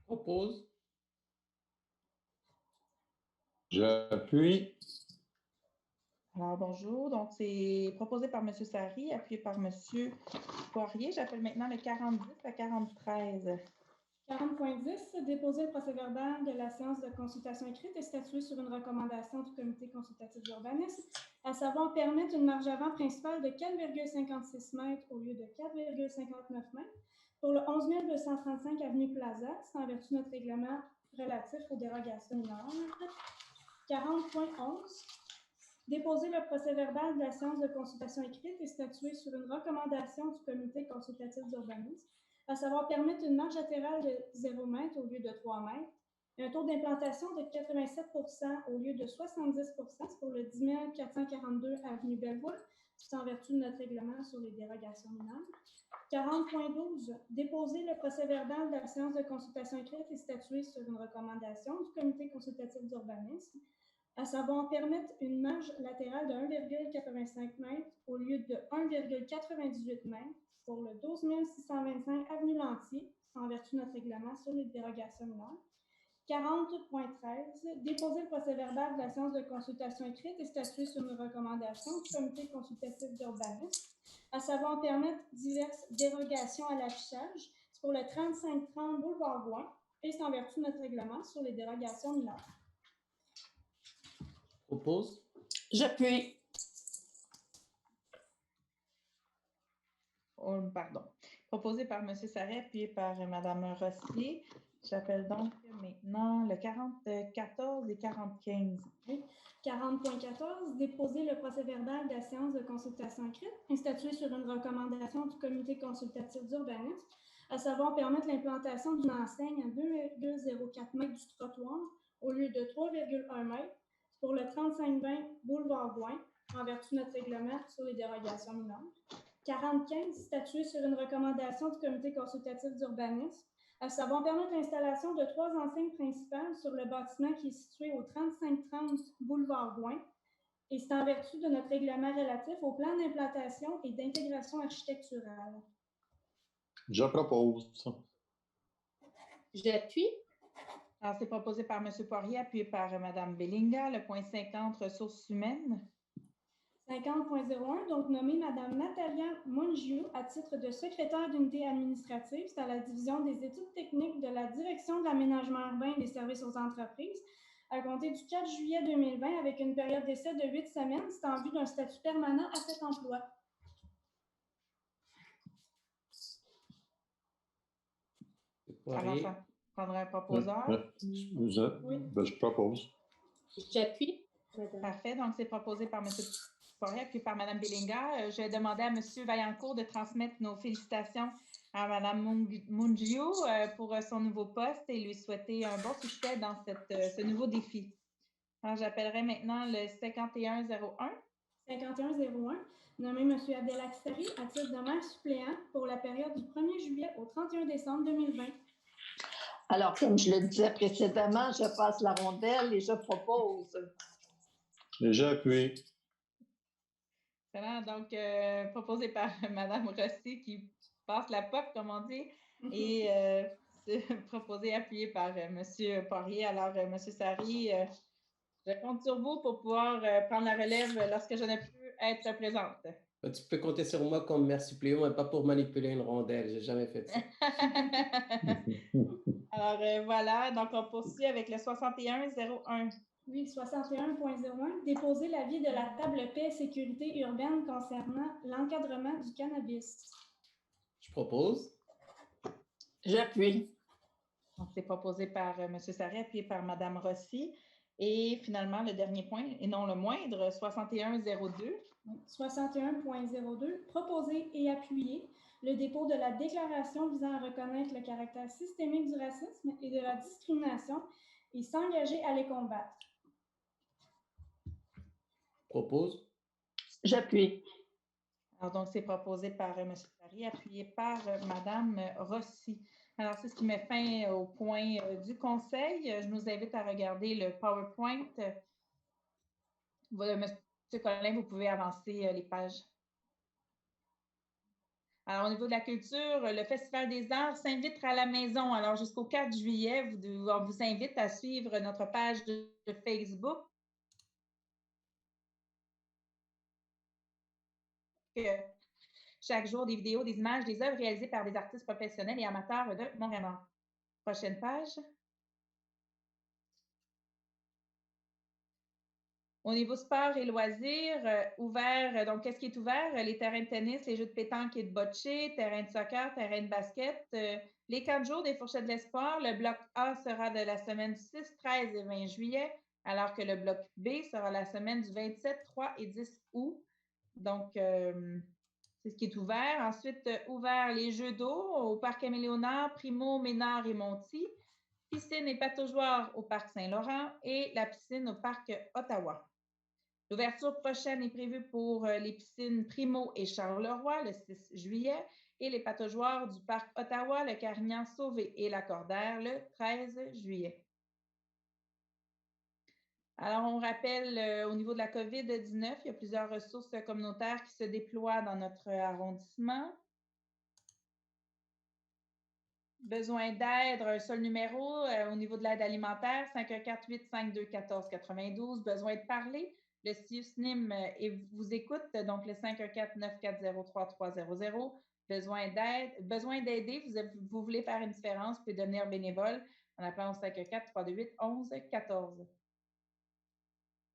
S4: Propose.
S5: J'appuie.
S1: Alors, bonjour. Donc, c'est proposé par M. Sari, appuyé par M. Poirier. J'appelle maintenant le 4010 à 4013.
S9: 40.10, déposer le procès-verbal de la séance de consultation écrite et statuer sur une recommandation du comité consultatif d'urbanisme, à savoir permettre une marge avant principale de 4,56 m au lieu de 4,59 m pour le 11 235 avenue Plaza, c'est en vertu de notre règlement relatif aux dérogations mineures. 40.11, déposer le procès-verbal de la séance de consultation écrite et statuer sur une recommandation du comité consultatif d'urbanisme, à savoir permettre une marge latérale de 0 m au lieu de 3 m, et un taux d'implantation de 87 % au lieu de 70 %, c'est pour le 10 442 avenue Bellevoie, c'est en vertu de notre règlement sur les dérogations mineures. 40.12, déposer le procès-verbal de la séance de consultation écrite et statuer sur une recommandation du comité consultatif d'urbanisme, à savoir permettre une marge latérale de 1,85 m au lieu de 1,98 m pour le 12 625 avenue Lantier, en vertu de notre règlement sur les dérogations mineures. 40.13, déposer le procès-verbal de la séance de consultation écrite et statuer sur une recommandation du comité consultatif d'urbanisme, à savoir permettre diverses dérogations à l'affichage. C'est pour le 3530 Boulevard Gouin et c'est en vertu de notre règlement sur les dérogations mineures.
S4: Propose.
S7: J'appuie.
S1: Oh, pardon. Proposé par M. Sarret, appuyé par Mme Rossi. J'appelle donc maintenant le 4014 et 4015.
S9: Oui. 40.14, déposer le procès-verbal de la séance de consultation écrite et statuer sur une recommandation du comité consultatif d'urbanisme, à savoir permettre l'implantation d'une enseigne à 2,04 mètres du trottoir au lieu de 3,1 mètres pour le 3520 boulevard Gouin, en vertu de notre règlement sur les dérogations mineures. 4015, statuer sur une recommandation du comité consultatif d'urbanisme, à savoir permettre l'installation de 3 enseignes principales sur le bâtiment qui est situé au 3530 boulevard Gouin, et c'est en vertu de notre règlement relatif au plan d'implantation et d'intégration architecturale.
S5: Je propose.
S7: J'appuie.
S1: Alors, c'est proposé par M. Poirier, appuyé par Mme Bellinga. Le point 50, ressources humaines.
S9: 50.01, donc nommer Mme Natalia Mungiu à titre de secrétaire d'unité administrative, c'est à la division des études techniques de la Direction de l'aménagement urbain et des services aux entreprises, à compter du 4 juillet 2020, avec une période d'essai de 8 semaines. C'est en vue d'un statut permanent à cet emploi.
S1: Alors, ça prendrait un proposeur.
S5: Je propose.
S7: J'appuie.
S1: Parfait. Donc, c'est proposé par M. Poirier, puis par Mme Bellinga. Je vais demander à M. Vaillancourt de transmettre nos félicitations à Mme Mungiu pour son nouveau poste et lui souhaiter un bon succès dans ce nouveau défi. Alors, j'appellerai maintenant le 5101.
S9: 5101, nommer M. Abdelaksari à titre de maire suppléant pour la période du 1er juillet au 31 décembre 2020.
S7: Alors, comme je le disais précédemment, je passe la rondelle et je propose.
S5: Et j'appuie.
S1: Excellent. Donc, proposé par Mme Rossi qui passe la POC, comme on dit, et proposé, appuyé par M. Poirier. Alors, M. Sari, je compte sur vous pour pouvoir prendre la relève lorsque je n'ai pu être présente.
S4: Tu peux compter sur moi comme maire suppléant, mais pas pour manipuler une rondelle. Je n'ai jamais fait ça.
S1: Alors, voilà. Donc, on poursuit avec le 6101.
S9: Oui, 61.01, déposer l'avis de la table paix et sécurité urbaine concernant l'encadrement du cannabis.
S4: Je propose.
S7: J'appuie.
S1: Donc, c'est proposé par M. Sarri, appuyé par Mme Rossi. Et finalement, le dernier point, et non le moindre, 6102.
S9: 61.02, proposer et appuyer le dépôt de la déclaration visant à reconnaître le caractère systémique du racisme et de la discrimination et s'engager à les combattre.
S4: Propose.
S7: J'appuie.
S1: Alors, donc, c'est proposé par M. Sarri, appuyé par Mme Rossi. Alors, c'est ce qui met fin au point du Conseil. Je nous invite à regarder le PowerPoint. Voilà, M. Collin, vous pouvez avancer les pages. Alors, au niveau de la culture, le Festival des arts s'invite à la maison. Alors, jusqu'au 4 juillet, on vous invite à suivre notre page de Facebook. Chaque jour, des vidéos, des images, des œuvres réalisées par des artistes professionnels et amateurs de Montréal. Prochaine page. Au niveau sport et loisirs, ouvert, donc qu'est-ce qui est ouvert? Les terrains de tennis, les jeux de pétanque et de bocce, terrain de soccer, terrain de basket. Les 4 jours des Fourchettes de l'Espoir, le bloc A sera de la semaine 6, 13 et 20 juillet, alors que le bloc B sera la semaine du 27, 3 et 10 août. Donc, c'est ce qui est ouvert. Ensuite, ouvert les jeux d'eau au Parc Émile-Léonard, Primo, Ménard et Monti. Piscine et pataugeoire au Parc Saint-Laurent et la piscine au Parc Ottawa. L'ouverture prochaine est prévue pour les piscines Primo et Charleroi le 6 juillet et les pataugeoires du Parc Ottawa, le Carignan-Sauvé et la Cordaire le 13 juillet. Alors, on rappelle au niveau de la COVID-19, il y a plusieurs ressources communautaires qui se déploient dans notre arrondissement. Besoin d'aide, un seul numéro au niveau de l'aide alimentaire, 514-852-1492. Besoin de parler, le CIUSNIM vous écoute, donc le 514-940-3300. Besoin d'aider, vous voulez faire une différence, vous pouvez devenir bénévole en appelant au 514-328-1114.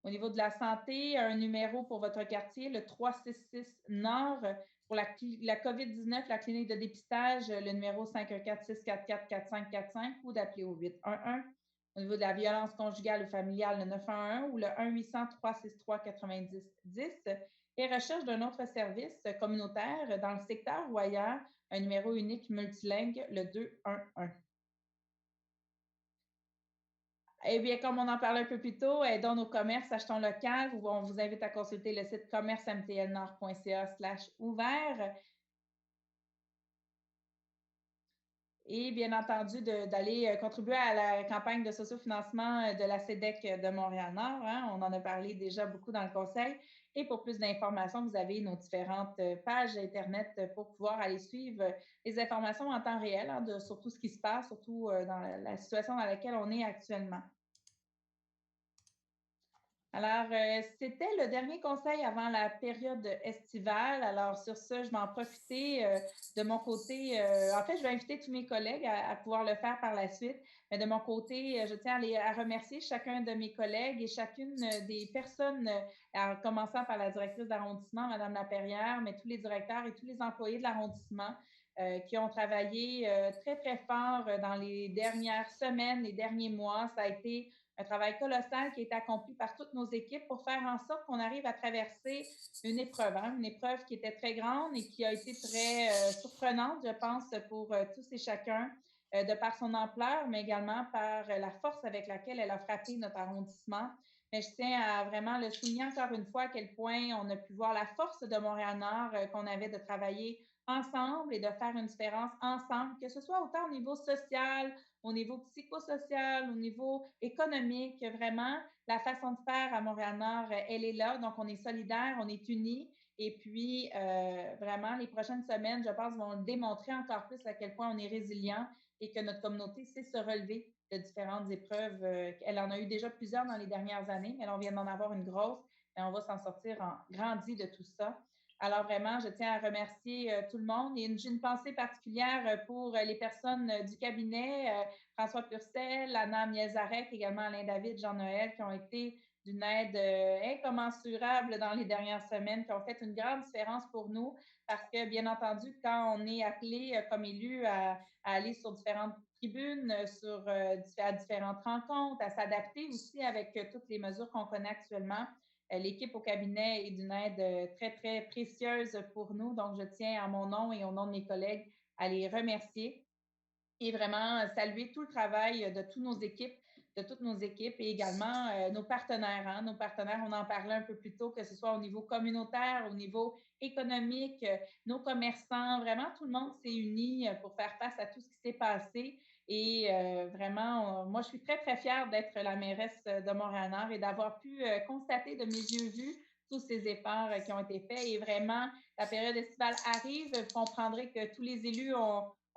S1: Au niveau de la santé, un numéro pour votre quartier, le 366 Nord, Pour la COVID-19, la clinique de dépistage, le numéro 514-644-4545 ou d'appeler au 811. Au niveau de la violence conjugale ou familiale, le 911 ou le 1-800-363-90-10. Et recherche d'un autre service communautaire dans le secteur ou ailleurs, un numéro unique multilingue, le 211. Eh bien, comme on en parlait un peu plus tôt, aidons nos commerces, achetons local. On vous invite à consulter le site commercemtlnord.ca/ouvert. Et bien entendu, d'aller contribuer à la campagne de sociofinancement de la CEDEC de Montréal-Nord. Hein. On en a parlé déjà beaucoup dans le conseil. Et pour plus d'informations, vous avez nos différentes pages Internet pour pouvoir aller suivre les informations en temps réel hein, sur tout ce qui se passe, surtout dans la situation dans laquelle on est actuellement. Alors, c'était le dernier conseil avant la période estivale. Alors, sur ce, je vais en profiter de mon côté. En fait, je vais inviter tous mes collègues à pouvoir le faire par la suite. Mais de mon côté, je tiens à remercier chacun de mes collègues et chacune des personnes, en commençant par la directrice d'arrondissement, Mme Laperrière, mais tous les directeurs et tous les employés de l'arrondissement qui ont travaillé très, très fort dans les dernières semaines, les derniers mois. Ça a été un travail colossal qui est accompli par toutes nos équipes pour faire en sorte qu'on arrive à traverser une épreuve, hein, une épreuve qui était très grande et qui a été très surprenante, je pense, pour tous et chacun, de par son ampleur, mais également par la force avec laquelle elle a frappé notre arrondissement. Mais je tiens à vraiment le souligner encore une fois à quel point on a pu voir la force de Montréal-Nord qu'on avait de travailler ensemble et de faire une différence ensemble, que ce soit autant au niveau social, au niveau psychosocial, au niveau économique, vraiment, la façon de faire à Montréal-Nord, elle est là. Donc, on est solidaires, on est unis. Et puis, vraiment, les prochaines semaines, je pense, vont démontrer encore plus à quel point on est résilient et que notre communauté sait se relever de différentes épreuves. Elle en a eu déjà plusieurs dans les dernières années, mais là, on vient d'en avoir une grosse. Et on va s'en sortir en grandi de tout ça. Alors vraiment, je tiens à remercier tout le monde et j'ai une pensée particulière pour les personnes du cabinet, François Purcell, Anna Miezarek, également Alain David, Jean-Noël, qui ont été d'une aide incommensurable dans les dernières semaines, qui ont fait une grande différence pour nous parce que, bien entendu, quand on est appelé comme élu à aller sur différentes tribunes, à différentes rencontres, à s'adapter aussi avec toutes les mesures qu'on connaît actuellement, l'équipe au cabinet est d'une aide très, très précieuse pour nous. Donc, je tiens à mon nom et au nom de mes collègues à les remercier et vraiment saluer tout le travail de toutes nos équipes et également nos partenaires. Hein. Nos partenaires, on en parlait un peu plus tôt, que ce soit au niveau communautaire, au niveau économique, nos commerçants, vraiment tout le monde s'est uni pour faire face à tout ce qui s'est passé. Et vraiment, moi, je suis très, très fière d'être la mairesse de Montréal-Nord et d'avoir pu constater de mes yeux vus tous ces efforts qui ont été faits. Et vraiment, la période estivale arrive. Vous comprendrez que tous les élus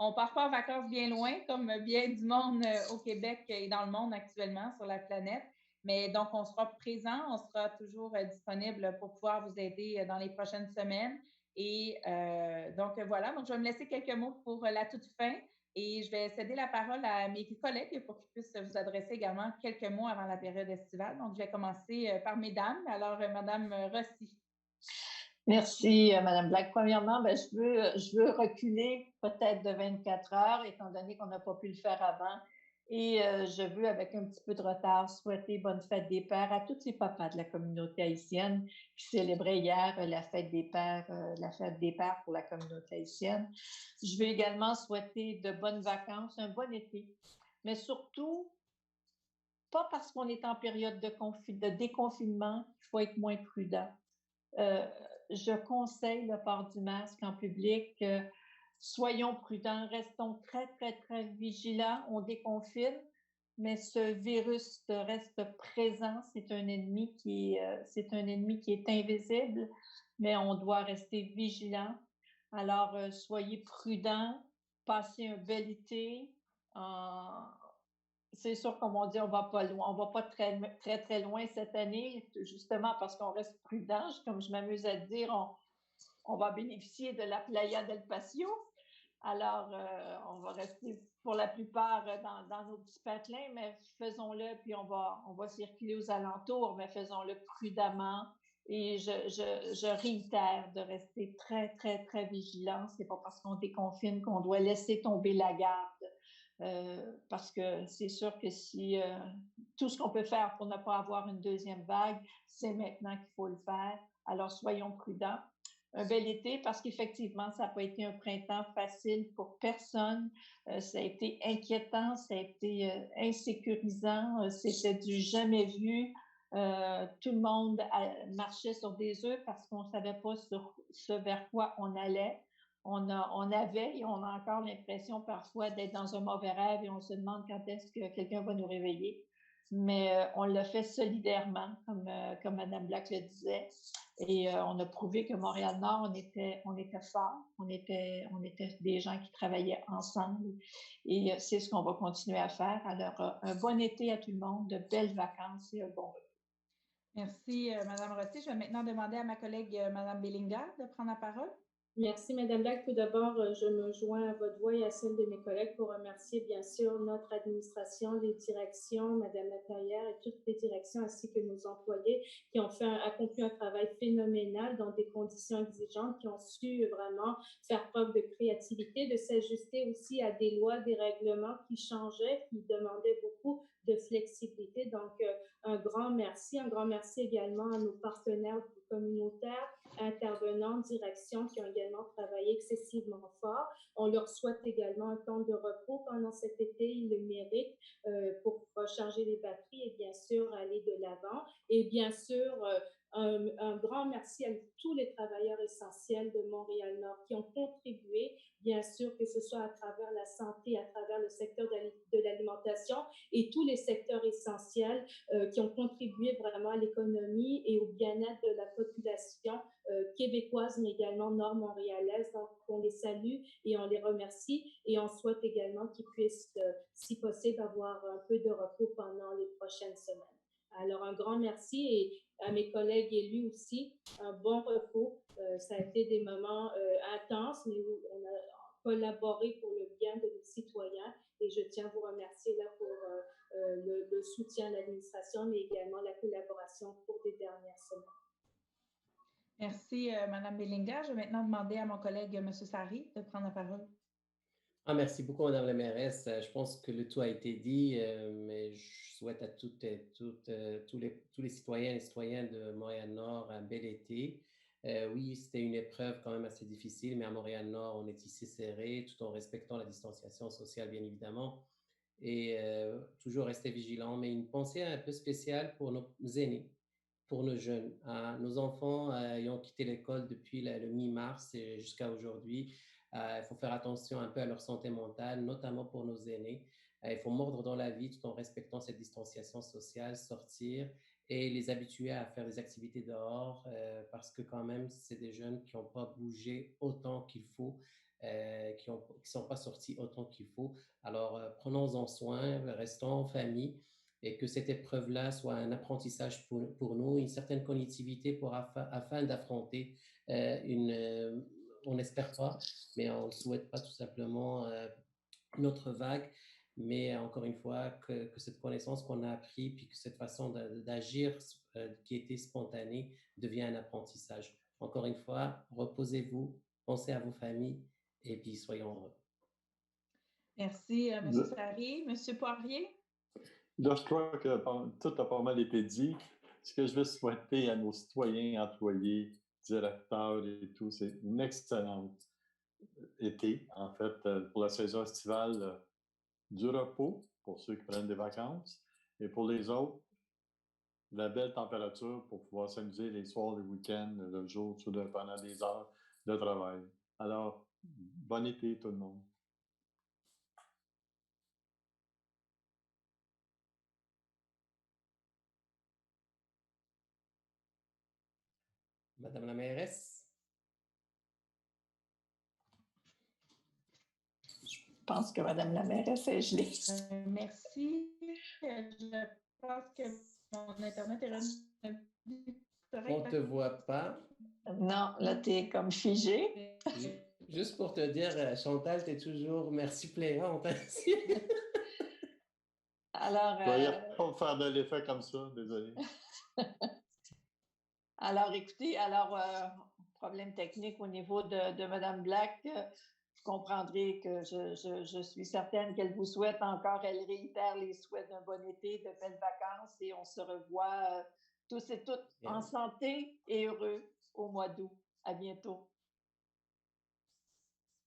S1: on part pas en vacances bien loin, comme bien du monde au Québec et dans le monde actuellement sur la planète. Mais donc, on sera présent, on sera toujours disponible pour pouvoir vous aider dans les prochaines semaines. Et donc, voilà. Donc, je vais me laisser quelques mots pour la toute fin et je vais céder la parole à mes collègues pour qu'ils puissent vous adresser également quelques mots avant la période estivale. Donc, je vais commencer par mesdames. Alors, Madame Rossi.
S7: Merci, Mme Black. Premièrement, je veux reculer peut-être de 24 heures, étant donné qu'on n'a pas pu le faire avant. Et je veux, avec un petit peu de retard, souhaiter bonne fête des pères à tous les papas de la communauté haïtienne qui célébraient hier la fête des pères pour la communauté haïtienne. Je veux également souhaiter de bonnes vacances, un bon été, mais surtout, pas parce qu'on est en période de déconfinement qu'il faut être moins prudent. Je conseille le port du masque en public. Soyons prudents, restons très, très, très vigilants. On déconfine, mais ce virus reste présent. C'est un ennemi qui est invisible, mais on doit rester vigilant. Alors, soyez prudents, passez un bel été. C'est sûr, comme on dit, on va pas très, très, très loin cette année, justement parce qu'on reste prudent. Comme je m'amuse à dire, on va bénéficier de la playa del Patio. Alors, on va rester pour la plupart dans nos petits patelins, mais faisons-le, puis on va circuler aux alentours, mais faisons-le prudemment Et je réitère de rester très, très, très vigilant. Ce n'est pas parce qu'on déconfine qu'on doit laisser tomber la garde. Parce que c'est sûr que si tout ce qu'on peut faire pour ne pas avoir une deuxième vague, c'est maintenant qu'il faut le faire. Alors, soyons prudents. Un bel été parce qu'effectivement, ça n'a pas été un printemps facile pour personne. Ça a été inquiétant, ça a été insécurisant, c'était du jamais vu. Tout le monde marchait sur des œufs parce qu'on ne savait pas sur ce vers quoi on allait. On avait et on a encore l'impression parfois d'être dans un mauvais rêve et on se demande quand est-ce que quelqu'un va nous réveiller. Mais on l'a fait solidairement, comme Mme Black le disait. Et on a prouvé que Montréal-Nord, on était forts, on était des gens qui travaillaient ensemble. Et c'est ce qu'on va continuer à faire. Alors, un bon été à tout le monde, de belles vacances et un bon repos.
S1: Merci, Mme Rossi. Je vais maintenant demander à ma collègue, Mme Bellinger, de prendre la parole.
S3: Merci, Mme Black. Tout d'abord, je me joins à votre voix et à celle de mes collègues pour remercier, bien sûr, notre administration, les directions, Mme Laperrière et toutes les directions, ainsi que nos employés qui ont accompli un travail phénoménal dans des conditions exigeantes, qui ont su vraiment faire preuve de créativité, de s'ajuster aussi à des lois, des règlements qui changeaient, qui demandaient beaucoup de flexibilité. Donc, un grand merci également à nos partenaires communautaires, intervenants, directions qui ont également travaillé excessivement fort. On leur souhaite également un temps de repos pendant cet été, ils le méritent pour recharger les batteries et bien sûr aller de l'avant. Et bien sûr, un grand merci à tous les travailleurs essentiels de Montréal-Nord qui ont contribué, bien sûr, que ce soit à travers la santé, à travers le secteur de l'alimentation et tous les secteurs essentiels qui ont contribué vraiment à l'économie et au bien-être de la population québécoise, mais également nord-montréalaise. Donc, on les salue et on les remercie et on souhaite également qu'ils puissent, si possible, avoir un peu de repos pendant les prochaines semaines. Alors, un grand merci et à mes collègues élus aussi, un bon repos. Ça a été des moments intenses, mais où on a collaboré pour le bien de nos citoyens et je tiens à vous remercier là pour le soutien de l'administration, mais également la collaboration pour des dernières semaines.
S1: Merci, Mme Bellinger. Je vais maintenant demander à mon collègue, M. Sari, de prendre la parole.
S4: Merci beaucoup, Mme la mairesse. Je pense que le tout a été dit, mais je souhaite à tous les citoyens et citoyennes de Montréal-Nord un bel été. Oui, c'était une épreuve quand même assez difficile, mais à Montréal-Nord, on est ici serré, tout en respectant la distanciation sociale, bien évidemment, et toujours rester vigilant. Mais une pensée un peu spéciale pour nos aînés, pour nos jeunes, nos enfants ayant quitté l'école depuis le mi-mars jusqu'à aujourd'hui. Il faut faire attention un peu à leur santé mentale, notamment pour nos aînés. Il faut mordre dans la vie tout en respectant cette distanciation sociale, sortir et les habituer à faire des activités dehors parce que quand même, c'est des jeunes qui n'ont pas bougé autant qu'il faut, qui ne sont pas sortis autant qu'il faut. Alors, prenons-en soin, restons en famille et que cette épreuve-là soit un apprentissage pour nous, une certaine connectivité afin d'affronter on n'espère pas, mais on ne souhaite pas tout simplement une autre vague. Mais encore une fois, que cette connaissance qu'on a appris, puis que cette façon d'agir qui était spontanée devient un apprentissage. Encore une fois, reposez-vous, pensez à vos familles et puis soyons heureux.
S1: Merci, M. Sari. M. Poirier?
S5: Là, je crois que tout a pas mal été dit. Ce que je vais souhaiter à nos citoyens, employés, directeurs et tout, c'est une excellente été, en fait, pour la saison estivale, du repos pour ceux qui prennent des vacances et pour les autres, la belle température pour pouvoir s'amuser les soirs, les week-ends, le jour, pendant des heures de travail. Alors, bon été tout le monde.
S4: Madame la mairesse?
S7: Je pense que Madame la mairesse est gelée.
S1: Merci. Je pense que mon Internet est revenu.
S4: On ne te voit pas.
S7: Non, là, tu es comme figé.
S4: Juste pour te dire, Chantal, tu es toujours merci pléante.
S7: Alors.
S5: Il ne faut pas faire de l'effet comme ça, désolé.
S7: Alors, écoutez, problème technique au niveau de Mme Black. Vous comprendrez que je suis certaine qu'elle vous souhaite encore, elle réitère les souhaits d'un bon été, de belles vacances et on se revoit tous et toutes en santé et heureux au mois d'août. À bientôt.